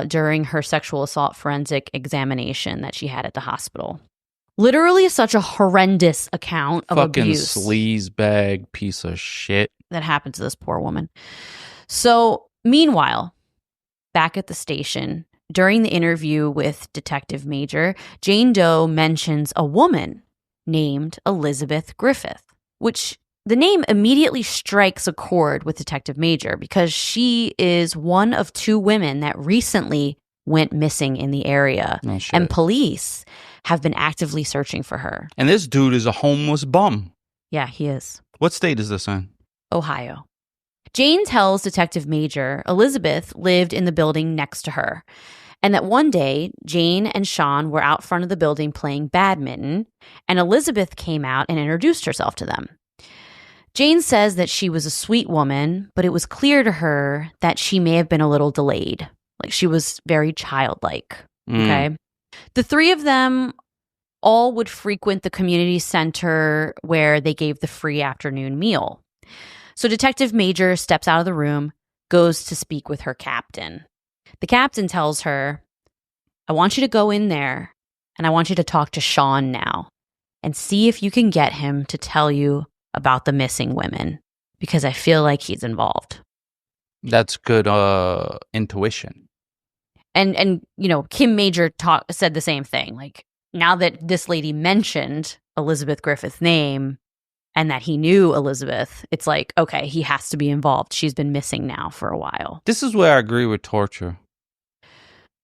during her sexual assault forensic examination that she had at the hospital. Literally such a horrendous account of abuse. Fucking sleazebag piece of shit. That happened to this poor woman. So, meanwhile, back at the station, during the interview with Detective Major, Jane Doe mentions a woman named Elizabeth Griffith, which the name immediately strikes a chord with Detective Major because she is one of 2 women that recently went missing in the area. Oh, shit. And police have been actively searching for her. And this dude is a homeless bum. Yeah, he is. What state is this in? Ohio. Jane tells Detective Major Elizabeth lived in the building next to her, and that one day Jane and Shawn were out front of the building playing badminton, and Elizabeth came out and introduced herself to them. Jane says that she was a sweet woman, but it was clear to her that she may have been a little delayed. Like, she was very childlike. Okay. The 3 of them all would frequent the community center where they gave the free afternoon meal. So Detective Major steps out of the room, goes to speak with her captain. The captain tells her, "I want you to go in there and I want you to talk to Shawn now and see if you can get him to tell you about the missing women, because I feel like he's involved." That's good intuition. And Kim Major said the same thing. Like, now that this lady mentioned Elizabeth Griffith's name, and that he knew Elizabeth, it's like, okay, he has to be involved. She's been missing now for a while. This is where I agree with torture.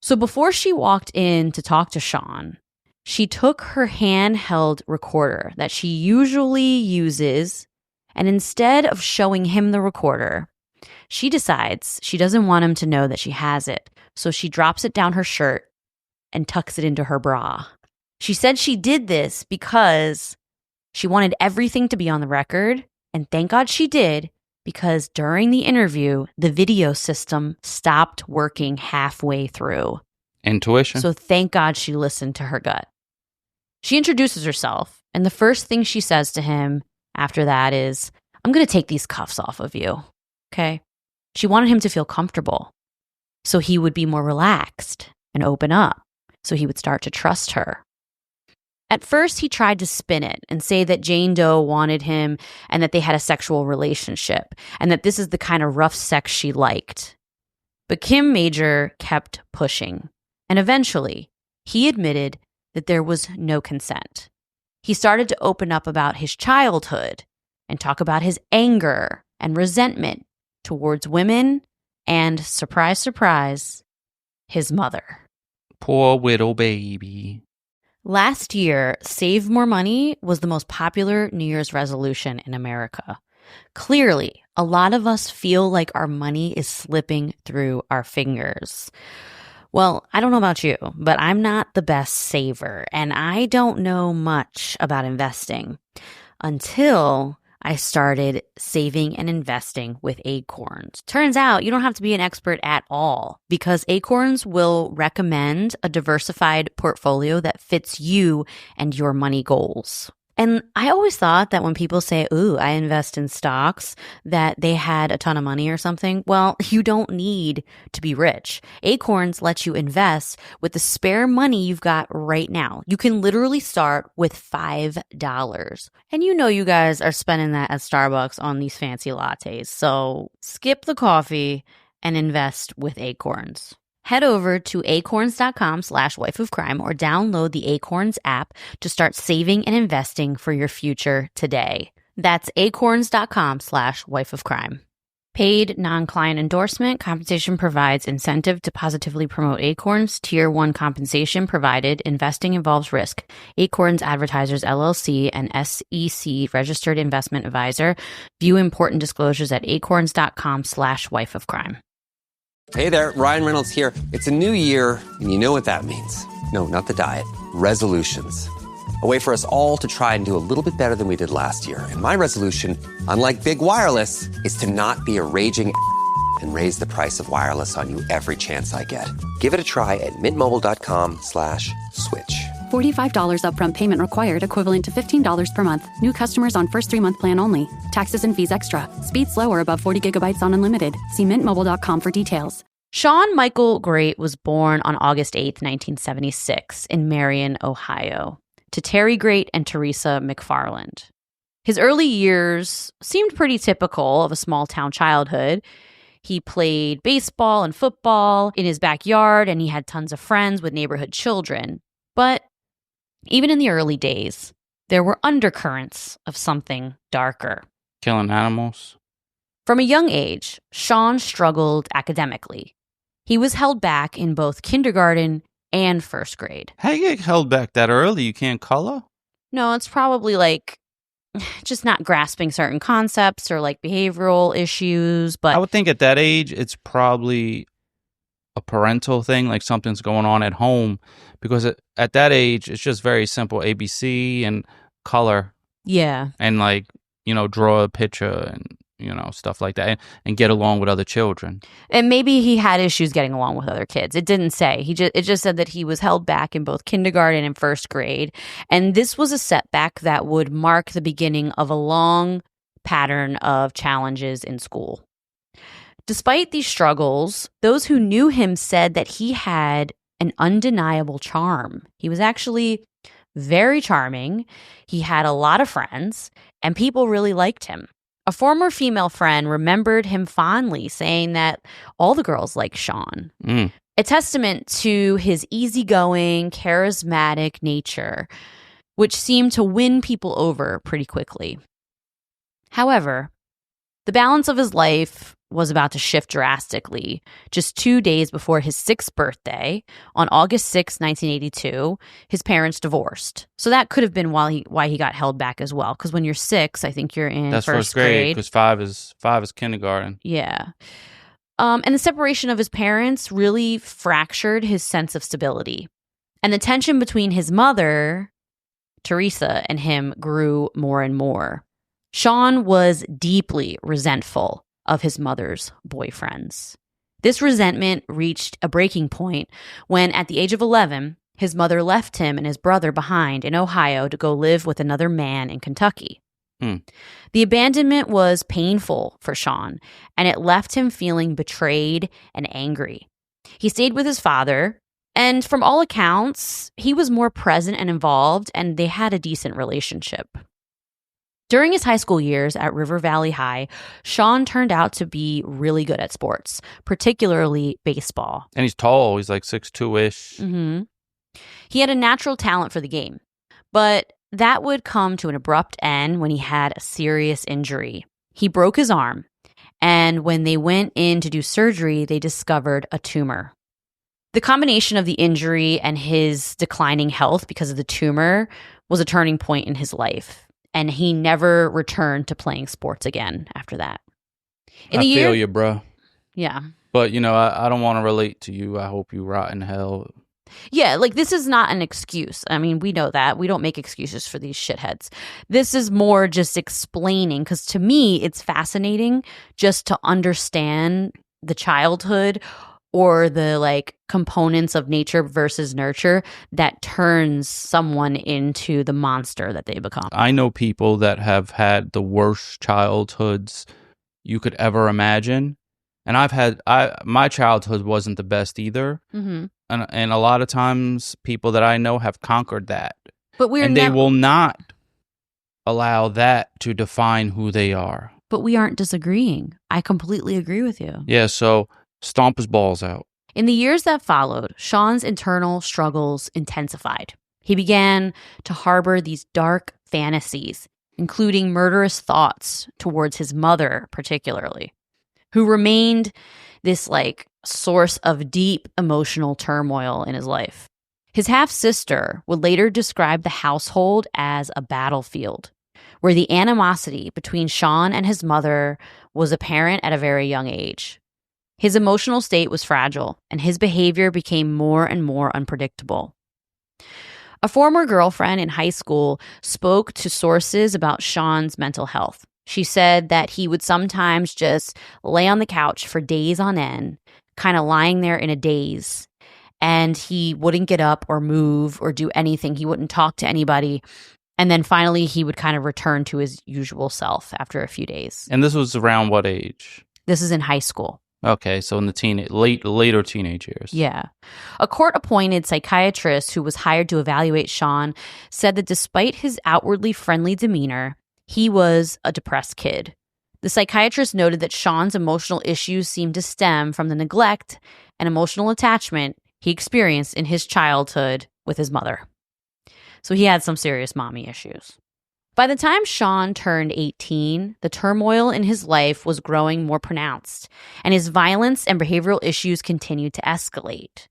So before she walked in to talk to Shawn, she took her handheld recorder that she usually uses, and instead of showing him the recorder, she decides she doesn't want him to know that she has it. So she drops it down her shirt and tucks it into her bra. She said she did this because she wanted everything to be on the record, and thank God she did, because during the interview, the video system stopped working halfway through. Intuition. So thank God she listened to her gut. She introduces herself, and the first thing she says to him after that is, I'm going to take these cuffs off of you, okay? She wanted him to feel comfortable so he would be more relaxed and open up, so he would start to trust her. At first, he tried to spin it and say that Jane Doe wanted him and that they had a sexual relationship and that this is the kind of rough sex she liked. But Kim Major kept pushing, and eventually, he admitted that there was no consent. He started to open up about his childhood and talk about his anger and resentment towards women and, surprise, surprise, his mother. Poor widow baby. Last year, Save More Money was the most popular New Year's resolution in America. Clearly, a lot of us feel like our money is slipping through our fingers. Well, I don't know about you, but I'm not the best saver, and I don't know much about investing until I started saving and investing with Acorns. Turns out you don't have to be an expert at all because Acorns will recommend a diversified portfolio that fits you and your money goals. And I always thought that when people say, ooh, I invest in stocks, that they had a ton of money or something. Well, you don't need to be rich. Acorns lets you invest with the spare money you've got right now. You can literally start with $5. And you know you guys are spending that at Starbucks on these fancy lattes. So skip the coffee and invest with Acorns. Head over to acorns.com/wifeofcrime or download the Acorns app to start saving and investing for your future today. That's acorns.com/wifeofcrime. Paid non-client endorsement. Compensation provides incentive to positively promote Acorns. Tier 1 compensation provided. Investing involves risk. Acorns Advertisers LLC, an SEC registered investment advisor. View important disclosures at acorns.com/wifeofcrime. Hey there, Ryan Reynolds here. It's a new year, and you know what that means. No, not the diet. Resolutions. A way for us all to try and do a little bit better than we did last year. And my resolution, unlike big wireless, is to not be a raging and raise the price of wireless on you every chance I get. Give it a try at mintmobile.com/switch. $45 upfront payment required, equivalent to $15 per month. New customers on first 3-month plan only. Taxes and fees extra. Speed slower above 40 gigabytes on unlimited. See mintmobile.com for details. Shawn Michael Grate was born on August 8th, 1976 in Marion, Ohio, to Terry Grate and Teresa McFarland. His early years seemed pretty typical of a small-town childhood. He played baseball and football in his backyard, and he had tons of friends with neighborhood children. But even in the early days, there were undercurrents of something darker. Killing animals. From a young age, Shawn struggled academically. He was held back in both kindergarten and first grade. How you get held back that early? You can't color? No, it's probably like just not grasping certain concepts or like behavioral issues. But I would think at that age, it's probably a parental thing, like something's going on at home, because at that age, it's just very simple ABC and color. Yeah. And like, draw a picture and, stuff like that and get along with other children. And maybe he had issues getting along with other kids. It didn't say. It just said that he was held back in both kindergarten and first grade. And this was a setback that would mark the beginning of a long pattern of challenges in school. Despite these struggles, those who knew him said that he had an undeniable charm. He was actually very charming. He had a lot of friends, and people really liked him. A former female friend remembered him fondly, saying that all the girls liked Shawn. A testament to his easygoing, charismatic nature, which seemed to win people over pretty quickly. However, the balance of his life was about to shift drastically. Just 2 days before his 6th birthday, on August 6, 1982, his parents divorced. So that could have been why he got held back as well. Because when you're 6, I think you're in That's first grade. Because five is kindergarten. Yeah. And the separation of his parents really fractured his sense of stability. And the tension between his mother, Teresa, and him grew more and more. Shawn was deeply resentful of his mother's boyfriends. This resentment reached a breaking point when, at the age of 11, his mother left him and his brother behind in Ohio to go live with another man in Kentucky. The abandonment was painful for Shawn, and it left him feeling betrayed and angry. He stayed with his father, and from all accounts, he was more present and involved, and they had a decent relationship. During his high school years at River Valley High, Shawn turned out to be really good at sports, particularly baseball. And he's tall. He's like 6'2"-ish. Mm-hmm. He had a natural talent for the game, but that would come to an abrupt end when he had a serious injury. He broke his arm, and when they went in to do surgery, they discovered a tumor. The combination of the injury and his declining health because of the tumor was a turning point in his life. And he never returned to playing sports again after that. I feel you, bro. Yeah. But, I don't want to relate to you. I hope you rot in hell. Yeah, like this is not an excuse. I mean, we know that. We don't make excuses for these shitheads. This is more just explaining, because to me, it's fascinating just to understand the childhood or the components of nature versus nurture that turns someone into the monster that they become. I know people that have had the worst childhoods you could ever imagine. And my childhood wasn't the best either. Mm-hmm. And a lot of times people that I know have conquered that. But they will not allow that to define who they are. But we aren't disagreeing. I completely agree with you. Yeah, so stomp his balls out. In the years that followed, Shawn's internal struggles intensified. He began to harbor these dark fantasies, including murderous thoughts towards his mother, particularly, who remained this source of deep emotional turmoil in his life. His half-sister would later describe the household as a battlefield, where the animosity between Shawn and his mother was apparent at a very young age. His emotional state was fragile, and his behavior became more and more unpredictable. A former girlfriend in high school spoke to sources about Shawn's mental health. She said that he would sometimes just lay on the couch for days on end, kind of lying there in a daze, and he wouldn't get up or move or do anything. He wouldn't talk to anybody. And then finally, he would kind of return to his usual self after a few days. And this was around what age? This is in high school. Okay, so in the later teenage years. Yeah. A court-appointed psychiatrist who was hired to evaluate Shawn said that despite his outwardly friendly demeanor, he was a depressed kid. The psychiatrist noted that Shawn's emotional issues seemed to stem from the neglect and emotional attachment he experienced in his childhood with his mother. So he had some serious mommy issues. By the time Shawn turned 18, the turmoil in his life was growing more pronounced, and his violence and behavioral issues continued to escalate.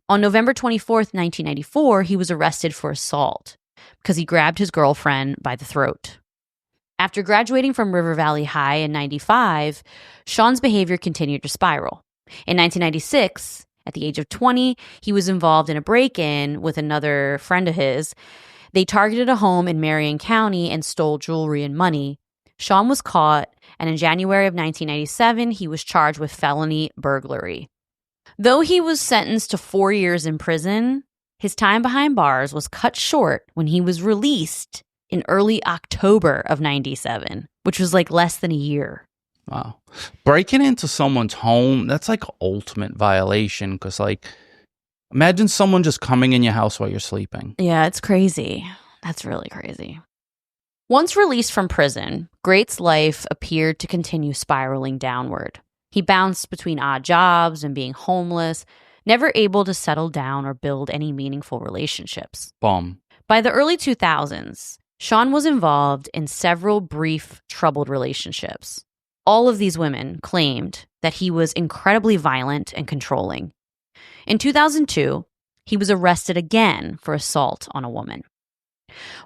On November 24th, 1994, he was arrested for assault because he grabbed his girlfriend by the throat. After graduating from River Valley High in 95, Shawn's behavior continued to spiral. In 1996, at the age of 20, he was involved in a break-in with another friend of his. They targeted a home in Marion County and stole jewelry and money. Shawn was caught, and in January of 1997, he was charged with felony burglary. Though he was sentenced to 4 years in prison, his time behind bars was cut short when he was released in early October of 97, which was less than a year. Wow. Breaking into someone's home, that's ultimate violation because imagine someone just coming in your house while you're sleeping. Yeah, it's crazy. That's really crazy. Once released from prison, Grate's life appeared to continue spiraling downward. He bounced between odd jobs and being homeless, never able to settle down or build any meaningful relationships. Bum. By the early 2000s, Shawn was involved in several brief, troubled relationships. All of these women claimed that he was incredibly violent and controlling. In 2002, he was arrested again for assault on a woman.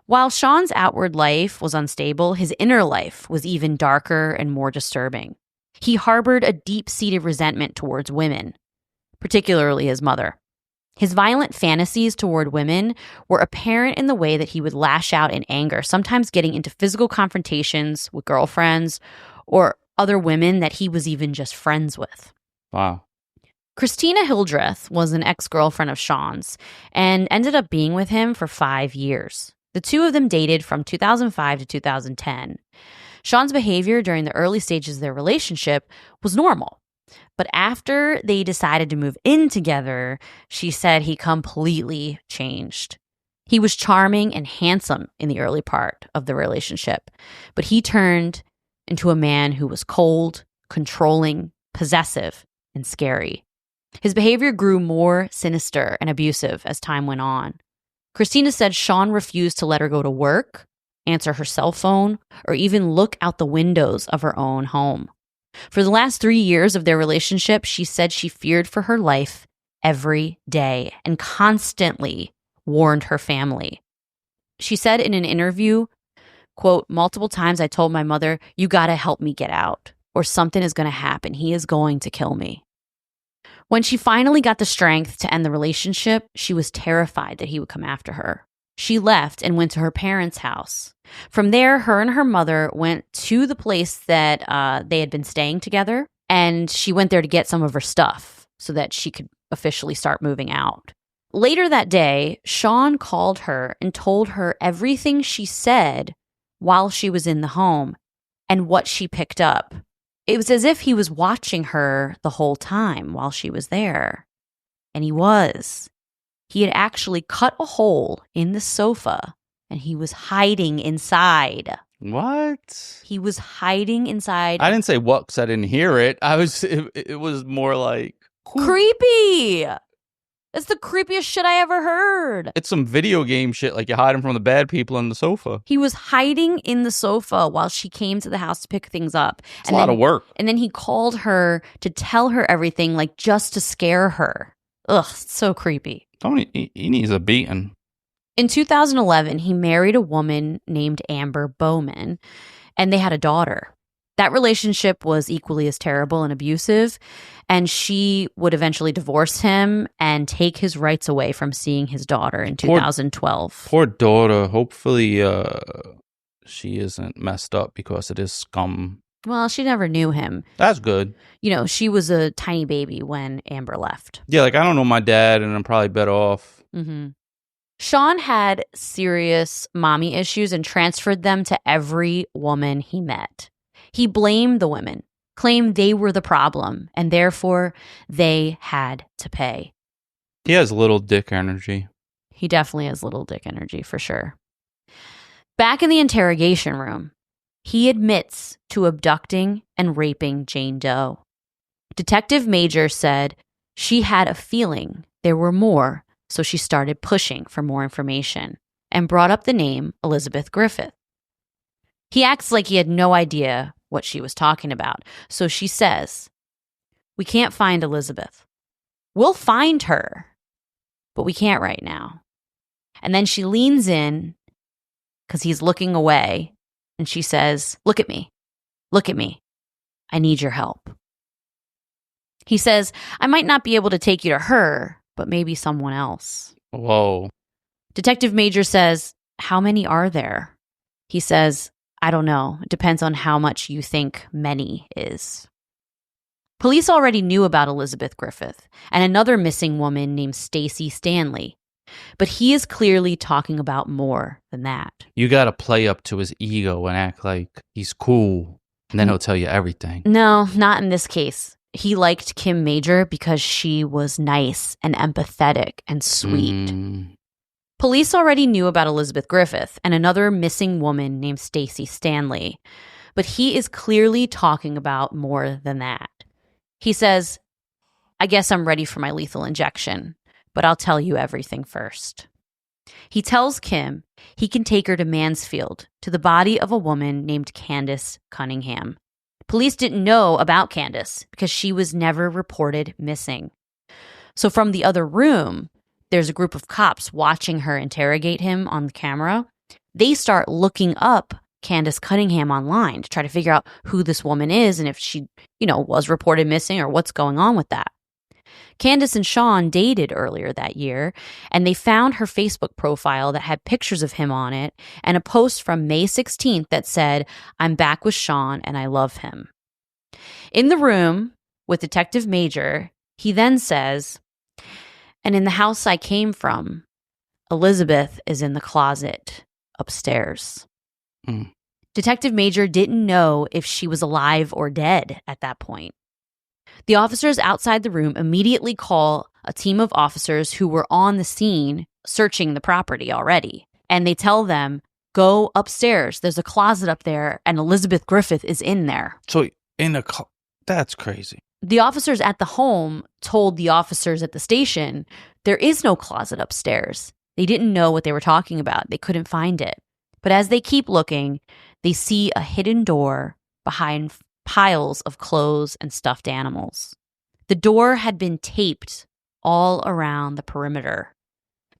While Shawn's outward life was unstable, his inner life was even darker and more disturbing. He harbored a deep-seated resentment towards women, particularly his mother. His violent fantasies toward women were apparent in the way that he would lash out in anger, sometimes getting into physical confrontations with girlfriends or other women that he was even just friends with. Wow. Christina Hildreth was an ex-girlfriend of Shawn's and ended up being with him for 5 years. The two of them dated from 2005 to 2010. Shawn's behavior during the early stages of their relationship was normal. But after they decided to move in together, she said he completely changed. He was charming and handsome in the early part of the relationship, but he turned into a man who was cold, controlling, possessive, and scary. His behavior grew more sinister and abusive as time went on. Christina said Shawn refused to let her go to work, answer her cell phone, or even look out the windows of her own home. For the last 3 years of their relationship, she said she feared for her life every day and constantly warned her family. She said in an interview, quote, "Multiple times I told my mother, you gotta help me get out, or something is gonna happen. He is going to kill me." When she finally got the strength to end the relationship, she was terrified that he would come after her. She left and went to her parents' house. From there, her and her mother went to the place that they had been staying together, and she went there to get some of her stuff so that she could officially start moving out. Later that day, Shawn called her and told her everything she said while she was in the home and what she picked up. It was as if he was watching her the whole time while she was there. And he was. He had actually cut a hole in the sofa and he was hiding inside. What? He was hiding inside. I didn't say what because I didn't hear it. It was more like creepy. That's the creepiest shit I ever heard. It's some video game shit, like you're hiding from the bad people on the sofa. He was hiding in the sofa while she came to the house to pick things up. It's a lot of work. And then he called her to tell her everything, like just to scare her. Ugh, it's so creepy. He needs a beating. In 2011, he married a woman named Amber Bowman, and they had a daughter. That relationship was equally as terrible and abusive, and she would eventually divorce him and take his rights away from seeing his daughter in 2012. Poor daughter. Hopefully she isn't messed up because it is scum. Well, she never knew him. That's good. You know, she was a tiny baby when Amber left. Yeah, like I don't know my dad, and I'm probably better off. Mm-hmm. Shawn had serious mommy issues and transferred them to every woman he met. He blamed the women, claimed they were the problem, and therefore they had to pay. He has little dick energy. He definitely has little dick energy, for sure. Back in the interrogation room, he admits to abducting and raping Jane Doe. Detective Major said she had a feeling there were more, so she started pushing for more information and brought up the name Elizabeth Griffith. He acts like he had no idea what she was talking about, so she says, "We can't find Elizabeth. We'll find her, but we can't right now." And then she leans in because he's looking away, and she says, "Look at me. Look at me. I need your help." He says, "I might not be able to take you to her, but maybe someone else." Whoa. Detective Major says, "How many are there?" He says, "I don't know. It depends on how much you think many is." Police already knew about Elizabeth Griffith and another missing woman named Stacy Stanley, but he is clearly talking about more than that. You got to play up to his ego and act like he's cool, and then he'll tell you everything. No, not in this case. He liked Kim Major because she was nice and empathetic and sweet. Police already knew about Elizabeth Griffith and another missing woman named Stacy Stanley, but he is clearly talking about more than that. He says, "I guess I'm ready for my lethal injection, but I'll tell you everything first." He tells Kim he can take her to Mansfield, to the body of a woman named Candace Cunningham. Police didn't know about Candace because she was never reported missing. So from the other room, there's a group of cops watching her interrogate him on the camera. They start looking up Candace Cunningham online to try to figure out who this woman is and if she, was reported missing or what's going on with that. Candace and Shawn dated earlier that year, and they found her Facebook profile that had pictures of him on it and a post from May 16th that said, "I'm back with Shawn and I love him." In the room with Detective Major, he then says, "And in the house I came from, Elizabeth is in the closet upstairs." Detective Major didn't know if she was alive or dead at that point. The officers outside the room immediately call a team of officers who were on the scene searching the property already. And they tell them, "Go upstairs. There's a closet up there and Elizabeth Griffith is in there." So that's crazy. The officers at the home told the officers at the station, there is no closet upstairs. They didn't know what they were talking about. They couldn't find it. But as they keep looking, they see a hidden door behind piles of clothes and stuffed animals. The door had been taped all around the perimeter.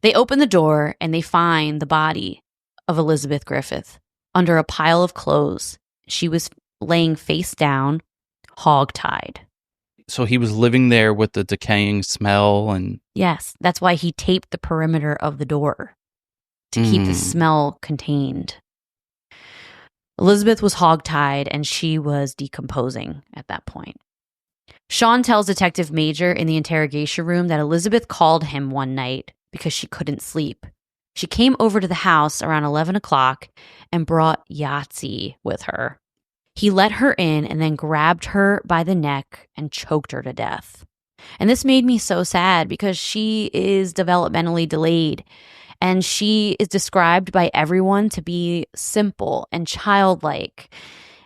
They open the door and they find the body of Elizabeth Griffith under a pile of clothes. She was laying face down, hog-tied. So he was living there with the decaying smell and... Yes, that's why he taped the perimeter of the door to keep the smell contained. Elizabeth was hog-tied and she was decomposing at that point. Shawn tells Detective Major in the interrogation room that Elizabeth called him one night because she couldn't sleep. She came over to the house around 11 o'clock and brought Yahtzee with her. He let her in and then grabbed her by the neck and choked her to death. And this made me so sad because she is developmentally delayed. And she is described by everyone to be simple and childlike.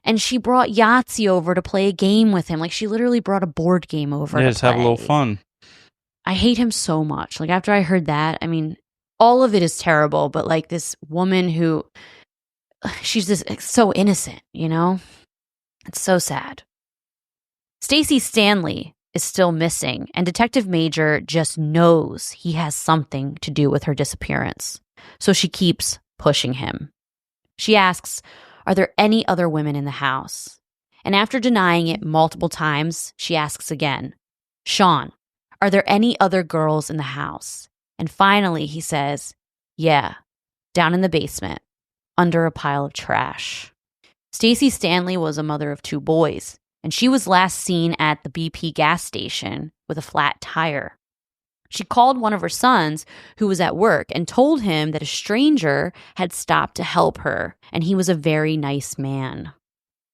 And she brought Yahtzee over to play a game with him. Like, she literally brought a board game over to just have a little fun. I hate him so much. Like, after I heard that, I mean, all of it is terrible. But, like, this woman who, she's just so innocent, It's so sad. Stacey Stanley is still missing, and Detective Major just knows he has something to do with her disappearance. So she keeps pushing him. She asks, are there any other women in the house? And after denying it multiple times, she asks again, Shawn, are there any other girls in the house? And finally he says, yeah, down in the basement, under a pile of trash. Stacey Stanley was a mother of 2 boys, and she was last seen at the BP gas station with a flat tire. She called one of her sons who was at work and told him that a stranger had stopped to help her, and he was a very nice man.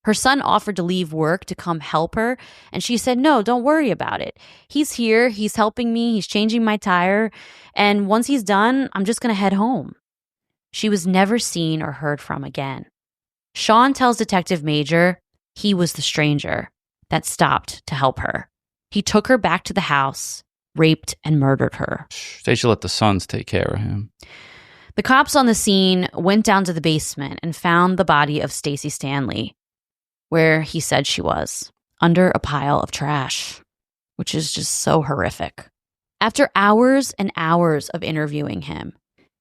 Her son offered to leave work to come help her, and she said, no, don't worry about it. He's here, he's helping me, he's changing my tire, and once he's done, I'm just going to head home. She was never seen or heard from again. Shawn tells Detective Major he was the stranger that stopped to help her. He took her back to the house, raped and murdered her. They should let the sons take care of him. The cops on the scene went down to the basement and found the body of Stacey Stanley, where he said she was, under a pile of trash, which is just so horrific. After hours and hours of interviewing him,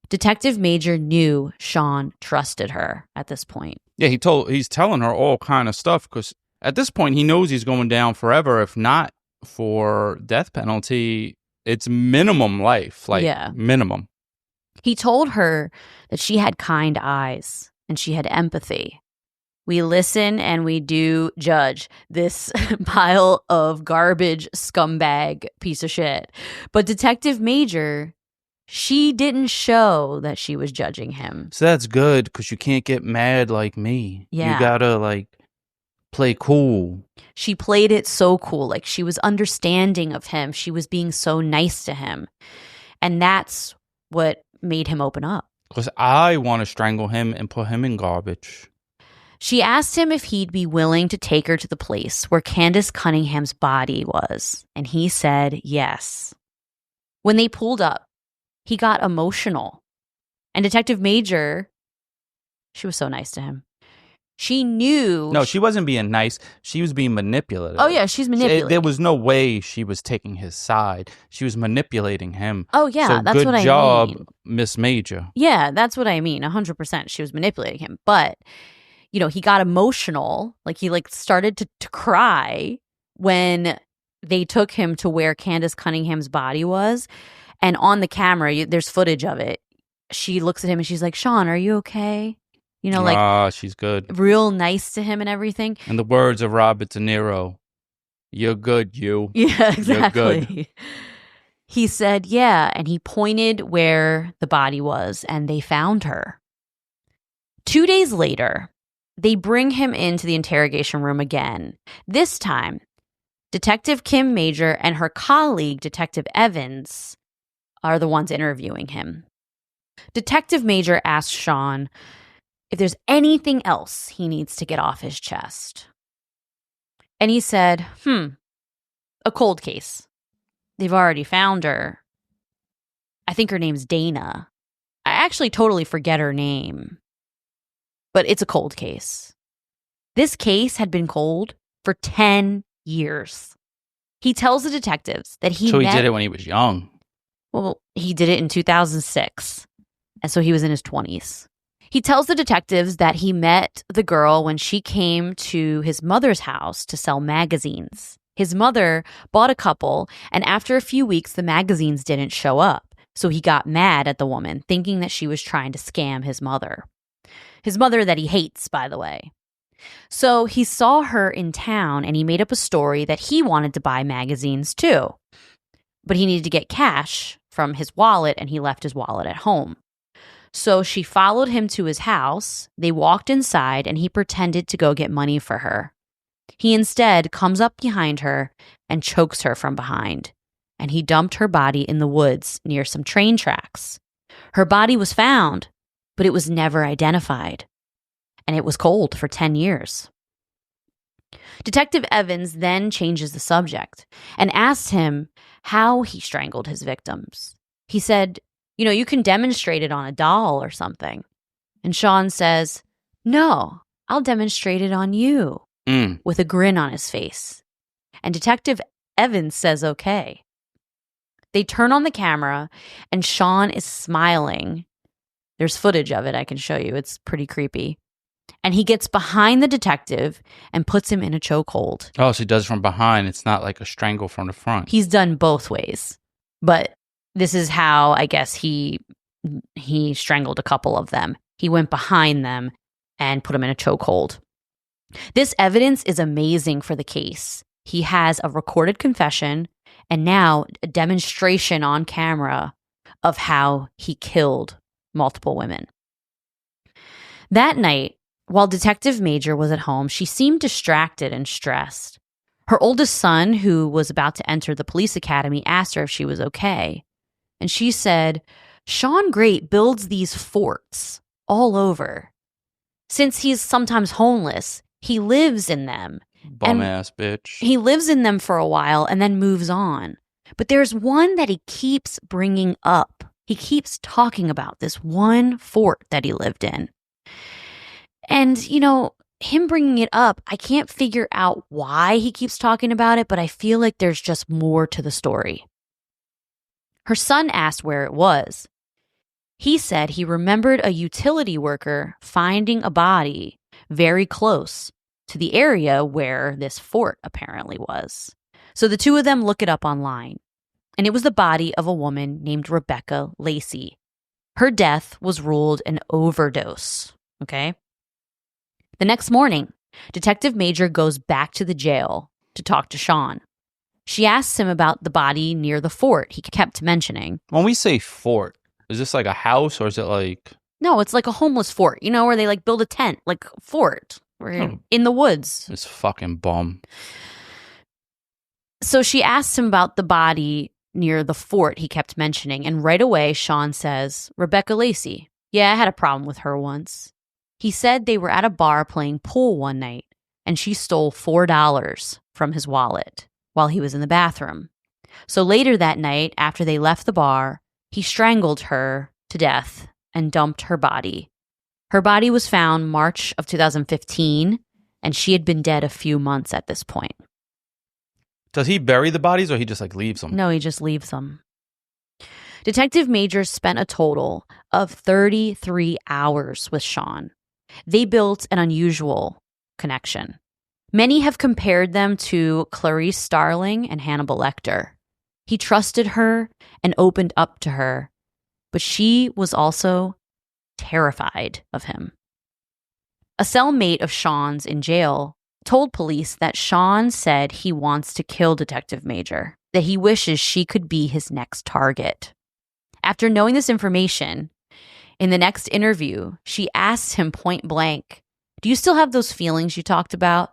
Detective Major knew Shawn trusted her at this point. Yeah, he's telling her all kind of stuff because at this point he knows he's going down forever. If not for death penalty, it's minimum life, minimum. He told her that she had kind eyes and she had empathy. We listen and we do judge this pile of garbage, scumbag piece of shit. But Detective Major, she didn't show that she was judging him. So that's good because you can't get mad like me. Yeah. You gotta play cool. She played it so cool. Like, she was understanding of him. She was being so nice to him. And that's what made him open up. Because I want to strangle him and put him in garbage. She asked him if he'd be willing to take her to the place where Candace Cunningham's body was. And he said yes. When they pulled up, he got emotional. And Detective Major, she was so nice to him. She knew. No, she wasn't being nice. She was being manipulative. Oh, yeah, she's manipulating. There was no way she was taking his side. She was manipulating him. Oh, yeah, so that's what I mean. Good job, Miss Major. Yeah, that's what I mean. 100%. She was manipulating him. But, you know, he got emotional. Like, he, like, started to cry when they took him to where Candace Cunningham's body was. And on the camera, there's footage of it. She looks at him and she's like, Shawn, are you okay? You know, like, she's good. Real nice to him and everything. In the words of Robert De Niro, you're good, you. Yeah, exactly. You're good. He said, yeah, and he pointed where the body was, and they found her. 2 days later, they bring him into the interrogation room again. This time, Detective Kim Major and her colleague, Detective Evans, are the ones interviewing him. Detective Major asked Shawn if there's anything else he needs to get off his chest. And he said, a cold case. They've already found her. I think her name's Dana. I actually totally forget her name. But it's a cold case. This case had been cold for 10 years. He tells the detectives that he did it when he was young. Well, he did it in 2006. And so he was in his 20s. He tells the detectives that he met the girl when she came to his mother's house to sell magazines. His mother bought a couple, and after a few weeks, the magazines didn't show up. So he got mad at the woman, thinking that she was trying to scam his mother. His mother that he hates, by the way. So he saw her in town, and he made up a story that he wanted to buy magazines too. But he needed to get cash from his wallet, and he left his wallet at home. So she followed him to his house. They walked inside, and he pretended to go get money for her. He instead comes up behind her and chokes her from behind. And he dumped her body in the woods near some train tracks. Her body was found, but it was never identified. And it was cold for 10 years. Detective Evans then changes the subject and asks him how he strangled his victims. He said, you know, you can demonstrate it on a doll or something. And Shawn says, no, I'll demonstrate it on you, with a grin on his face. And Detective Evans says, okay. They turn on the camera, and Shawn is smiling. There's footage of it I can show you. It's pretty creepy. And he gets behind the detective and puts him in a chokehold. Oh, so he does it from behind. It's not like a strangle from the front. He's done both ways. But this is how, I guess, he strangled a couple of them. He went behind them and put them in a chokehold. This evidence is amazing for the case. He has a recorded confession and now a demonstration on camera of how he killed multiple women. That night, while Detective Major was at home, she seemed distracted and stressed. Her oldest son, who was about to enter the police academy, asked her if she was okay. And she said, Shawn Grate builds these forts all over. Since he's sometimes homeless, he lives in them. Bum-ass bitch. He lives in them for a while and then moves on. But there's one that he keeps bringing up. He keeps talking about this one fort that he lived in. And, you know, him bringing it up, I can't figure out why he keeps talking about it, but I feel like there's just more to the story. Her son asked where it was. He said he remembered a utility worker finding a body very close to the area where this fort apparently was. So the two of them look it up online. And it was the body of a woman named Rebecca Lacey. Her death was ruled an overdose. Okay? The next morning, Detective Major goes back to the jail to talk to Shawn. She asks him about the body near the fort he kept mentioning. When we say fort, is this like a house or is it like... No, it's like a homeless fort, you know, where they like build a tent, like a fort in the woods. This fucking bum. So she asks him about the body near the fort he kept mentioning. And right away, Shawn says, Rebecca Lacey. Yeah, I had a problem with her once. He said they were at a bar playing pool one night and she stole $4 from his wallet while he was in the bathroom. So later that night, after they left the bar, he strangled her to death and dumped her body. Her body was found March of 2015, and she had been dead a few months at this point. Does he bury the bodies or he just leaves them? No, he just leaves them. Detective Major spent a total of 33 hours with Shawn. They built an unusual connection. Many have compared them to Clarice Starling and Hannibal Lecter. He trusted her and opened up to her, but she was also terrified of him. A cellmate of Shawn's in jail told police that Shawn said he wants to kill Detective Major, that he wishes she could be his next target. After knowing this information, in the next interview, she asked him point blank, "Do you still have those feelings you talked about?"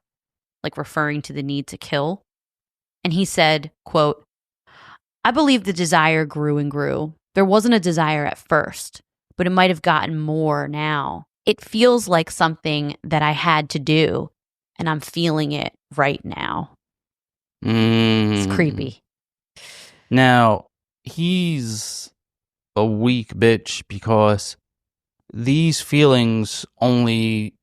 Like referring to the need to kill. And he said, quote, "I believe the desire grew and grew. There wasn't a desire at first, but it might have gotten more now. It feels like something that I had to do, and I'm feeling it right now." It's creepy. Now, he's a weak bitch because these feelings only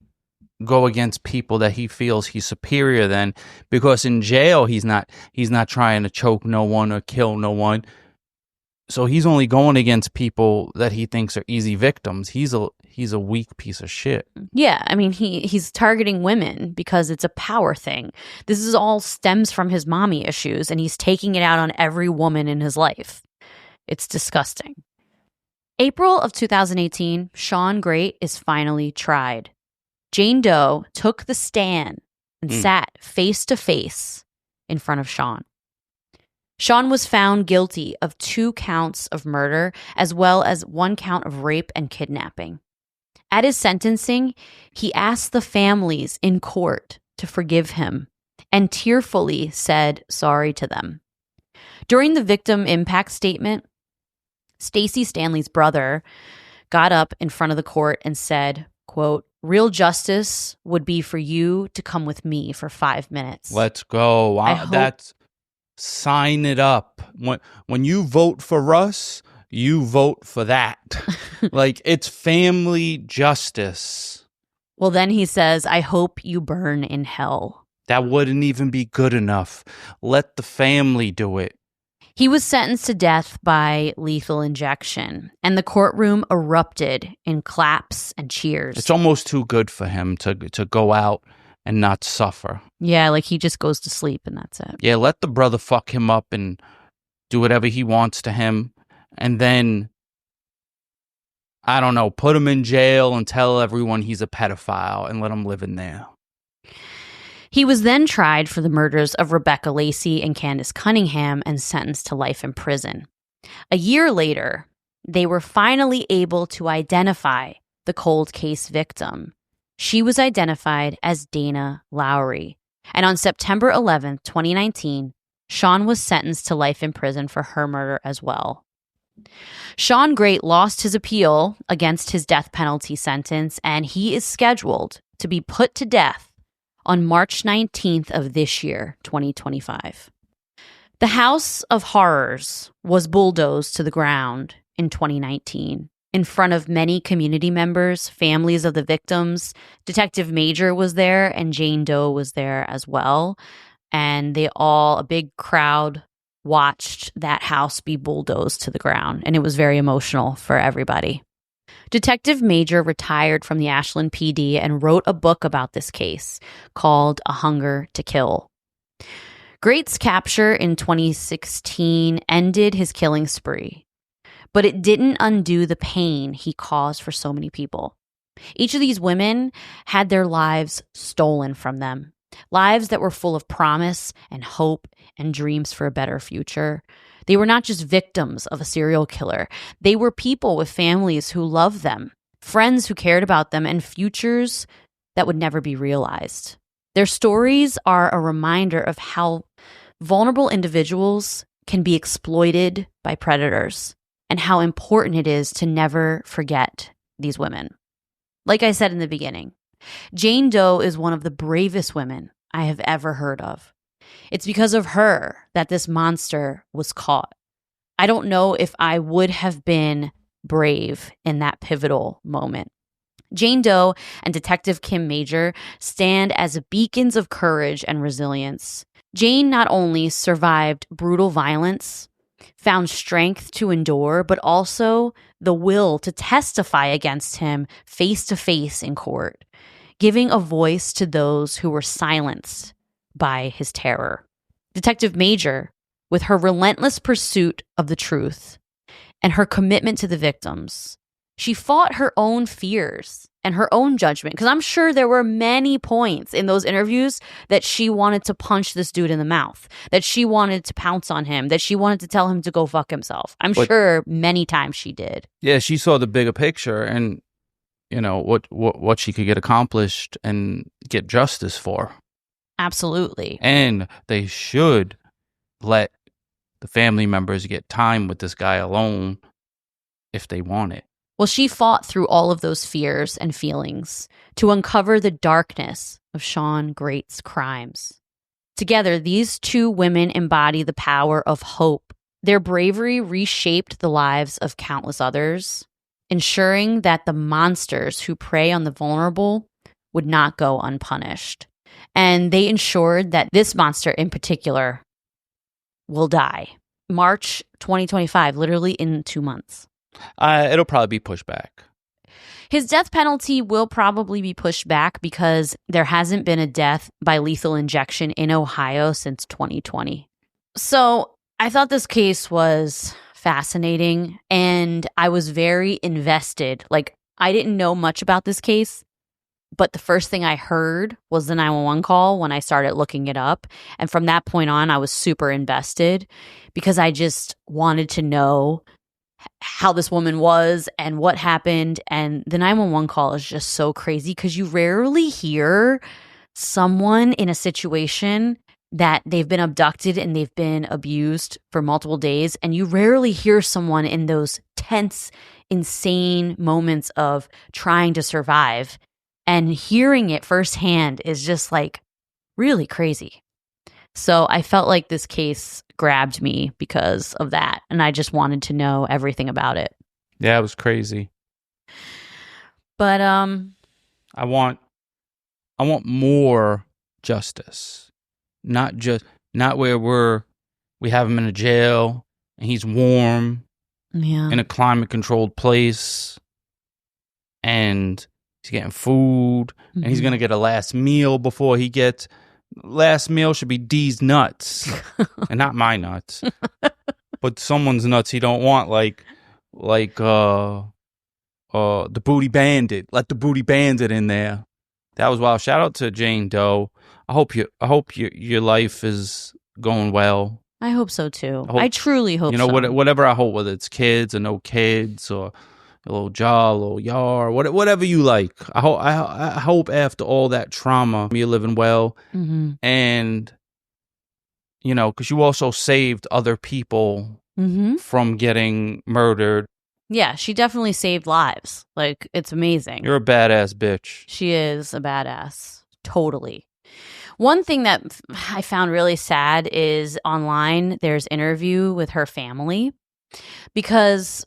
go against people that he feels he's superior than, because in jail he's not trying to choke no one or kill no one. So he's only going against people that he thinks are easy victims. He's a weak piece of shit. Yeah, I mean, he's targeting women because it's a power thing. This is all stems from his mommy issues, and he's taking it out on every woman in his life. It's disgusting. April of 2018, Shawn Grate is finally tried. Jane Doe took the stand and sat face to face in front of Shawn. Shawn was found guilty of 2 counts of murder, as well as 1 count of rape and kidnapping. At his sentencing, he asked the families in court to forgive him and tearfully said sorry to them. During the victim impact statement, Stacey Stanley's brother got up in front of the court and said, quote, "Real justice would be for you to come with me for 5 minutes." Let's go. That's sign it up. When you vote for Russ, you vote for that. It's family justice. Well, then he says, "I hope you burn in hell." That wouldn't even be good enough. Let the family do it. He was sentenced to death by lethal injection, and the courtroom erupted in claps and cheers. It's almost too good for him to go out and not suffer. Yeah, he just goes to sleep and that's it. Yeah, let the brother fuck him up and do whatever he wants to him, and then, I don't know, put him in jail and tell everyone he's a pedophile and let him live in there. He was then tried for the murders of Rebecca Lacey and Candace Cunningham and sentenced to life in prison. A year later, they were finally able to identify the cold case victim. She was identified as Dana Lowry. And on September 11th, 2019, Shawn was sentenced to life in prison for her murder as well. Shawn Grate lost his appeal against his death penalty sentence, and he is scheduled to be put to death on March 19th of this year, 2025. The House of Horrors was bulldozed to the ground in 2019 in front of many community members, families of the victims. Detective Major was there and Jane Doe was there as well. And a big crowd watched that house be bulldozed to the ground. And it was very emotional for everybody. Detective Major retired from the Ashland PD and wrote a book about this case called A Hunger to Kill. Grate's capture in 2016 ended his killing spree, but it didn't undo the pain he caused for so many people. Each of these women had their lives stolen from them, lives that were full of promise and hope and dreams for a better future. They were not just victims of a serial killer. They were people with families who loved them, friends who cared about them, and futures that would never be realized. Their stories are a reminder of how vulnerable individuals can be exploited by predators and how important it is to never forget these women. Like I said in the beginning, Jane Doe is one of the bravest women I have ever heard of. It's because of her that this monster was caught. I don't know if I would have been brave in that pivotal moment. Jane Doe and Detective Kim Major stand as beacons of courage and resilience. Jane not only survived brutal violence, found strength to endure, but also the will to testify against him face to face in court, giving a voice to those who were silenced by his terror. Detective Major, with her relentless pursuit of the truth and her commitment to the victims, she fought her own fears and her own judgment, because I'm sure there were many points in those interviews that she wanted to punch this dude in the mouth, that she wanted to pounce on him, that she wanted to tell him to go fuck himself. I'm sure many times she did. Yeah, she saw the bigger picture and, you know, what she could get accomplished and get justice for. Absolutely. And they should let the family members get time with this guy alone if they want it. Well, she fought through all of those fears and feelings to uncover the darkness of Shawn Grate's crimes. Together, these two women embody the power of hope. Their bravery reshaped the lives of countless others, ensuring that the monsters who prey on the vulnerable would not go unpunished. And they ensured that this monster in particular will die. March 2025, literally in 2 months. It'll probably be pushed back. His death penalty will probably be pushed back because there hasn't been a death by lethal injection in Ohio since 2020. So I thought this case was fascinating and I was very invested. Like, I didn't know much about this case, but the first thing I heard was the 911 call when I started looking it up. And from that point on, I was super invested because I just wanted to know how this woman was and what happened. And the 911 call is just so crazy because you rarely hear someone in a situation that they've been abducted and they've been abused for multiple days. And you rarely hear someone in those tense, insane moments of trying to survive. And hearing it firsthand is just like really crazy. So I felt like this case grabbed me because of that. And I just wanted to know everything about it. Yeah, it was crazy. But I want more justice. Not where we have him in a jail and he's warm in a climate controlled place and he's getting food and he's going to get a last meal before he gets. Last meal should be D's nuts and not my nuts, but someone's nuts he don't want, like the Booty Bandit. Let the Booty Bandit in there. That was wild. Shout out to Jane Doe. I hope your life is going well. I hope so too. I truly hope so. You know, whatever I hope, whether it's kids or no kids or a little job, a little yard, whatever you like. I hope after all that trauma, you're living well. Mm-hmm. And, you know, because you also saved other people from getting murdered. Yeah, she definitely saved lives. Like, it's amazing. You're a badass bitch. She is a badass. Totally. One thing that I found really sad is online, there's interview with her family because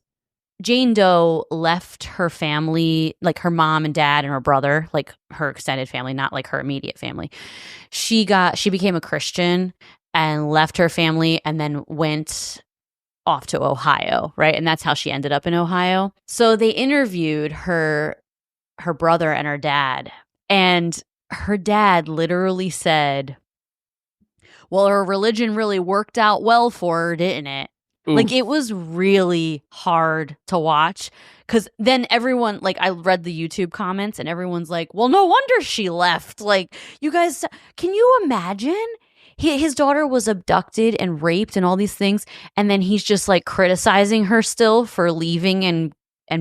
Jane Doe left her family, like her mom and dad and her brother, like her extended family, not like her immediate family. She became a Christian and left her family and then went off to Ohio, right? And that's how she ended up in Ohio. So they interviewed her brother and her dad, and her dad literally said, well, her religion really worked out well for her, didn't it? Oof. Like, it was really hard to watch because then everyone, like, I read the YouTube comments and everyone's like, well, no wonder she left. Like, you guys, can you imagine? His daughter was abducted and raped and all these things. And then he's just like criticizing her still for leaving and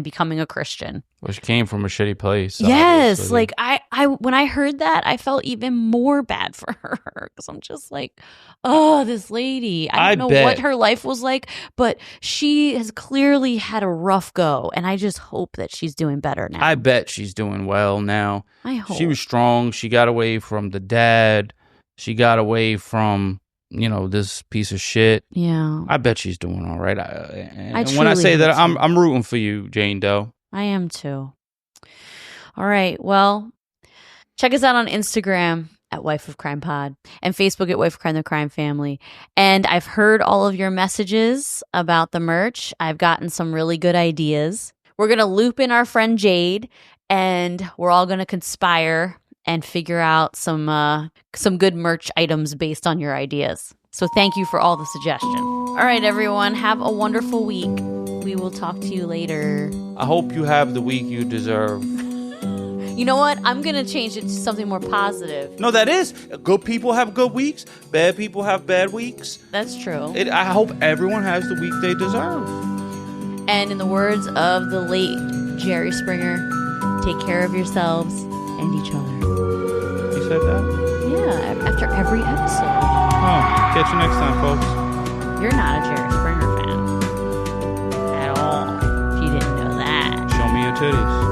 becoming a Christian. Well, she came from a shitty place. Yes. Obviously. Like I when I heard that, I felt even more bad for her because I'm just like, oh, this lady. I don't know what her life was like, but she has clearly had a rough go. And I just hope that she's doing better now. I bet she's doing well now. I hope. She was strong. She got away from the dad. She got away from this piece of shit. Yeah. I bet she's doing all right. And truly when I say that, hope so. I'm rooting for you, Jane Doe. I am too. All right. Well, check us out on Instagram at Wife of Crime Pod and Facebook at Wife of Crime the Crime Family. And I've heard all of your messages about the merch. I've gotten some really good ideas. We're going to loop in our friend Jade, and we're all going to conspire and figure out some good merch items based on your ideas. So thank you for all the suggestions. All right, everyone, have a wonderful week. We will talk to you later. I hope you have the week you deserve. You know what? I'm going to change it to something more positive. No, that is. Good people have good weeks. Bad people have bad weeks. That's true. I hope everyone has the week they deserve. And in the words of the late Jerry Springer, take care of yourselves and each other. He said that? Yeah, after every episode. Oh, catch you next time, folks. You're not a Jerry Springer fan. At all. If you didn't know that. Show me your titties.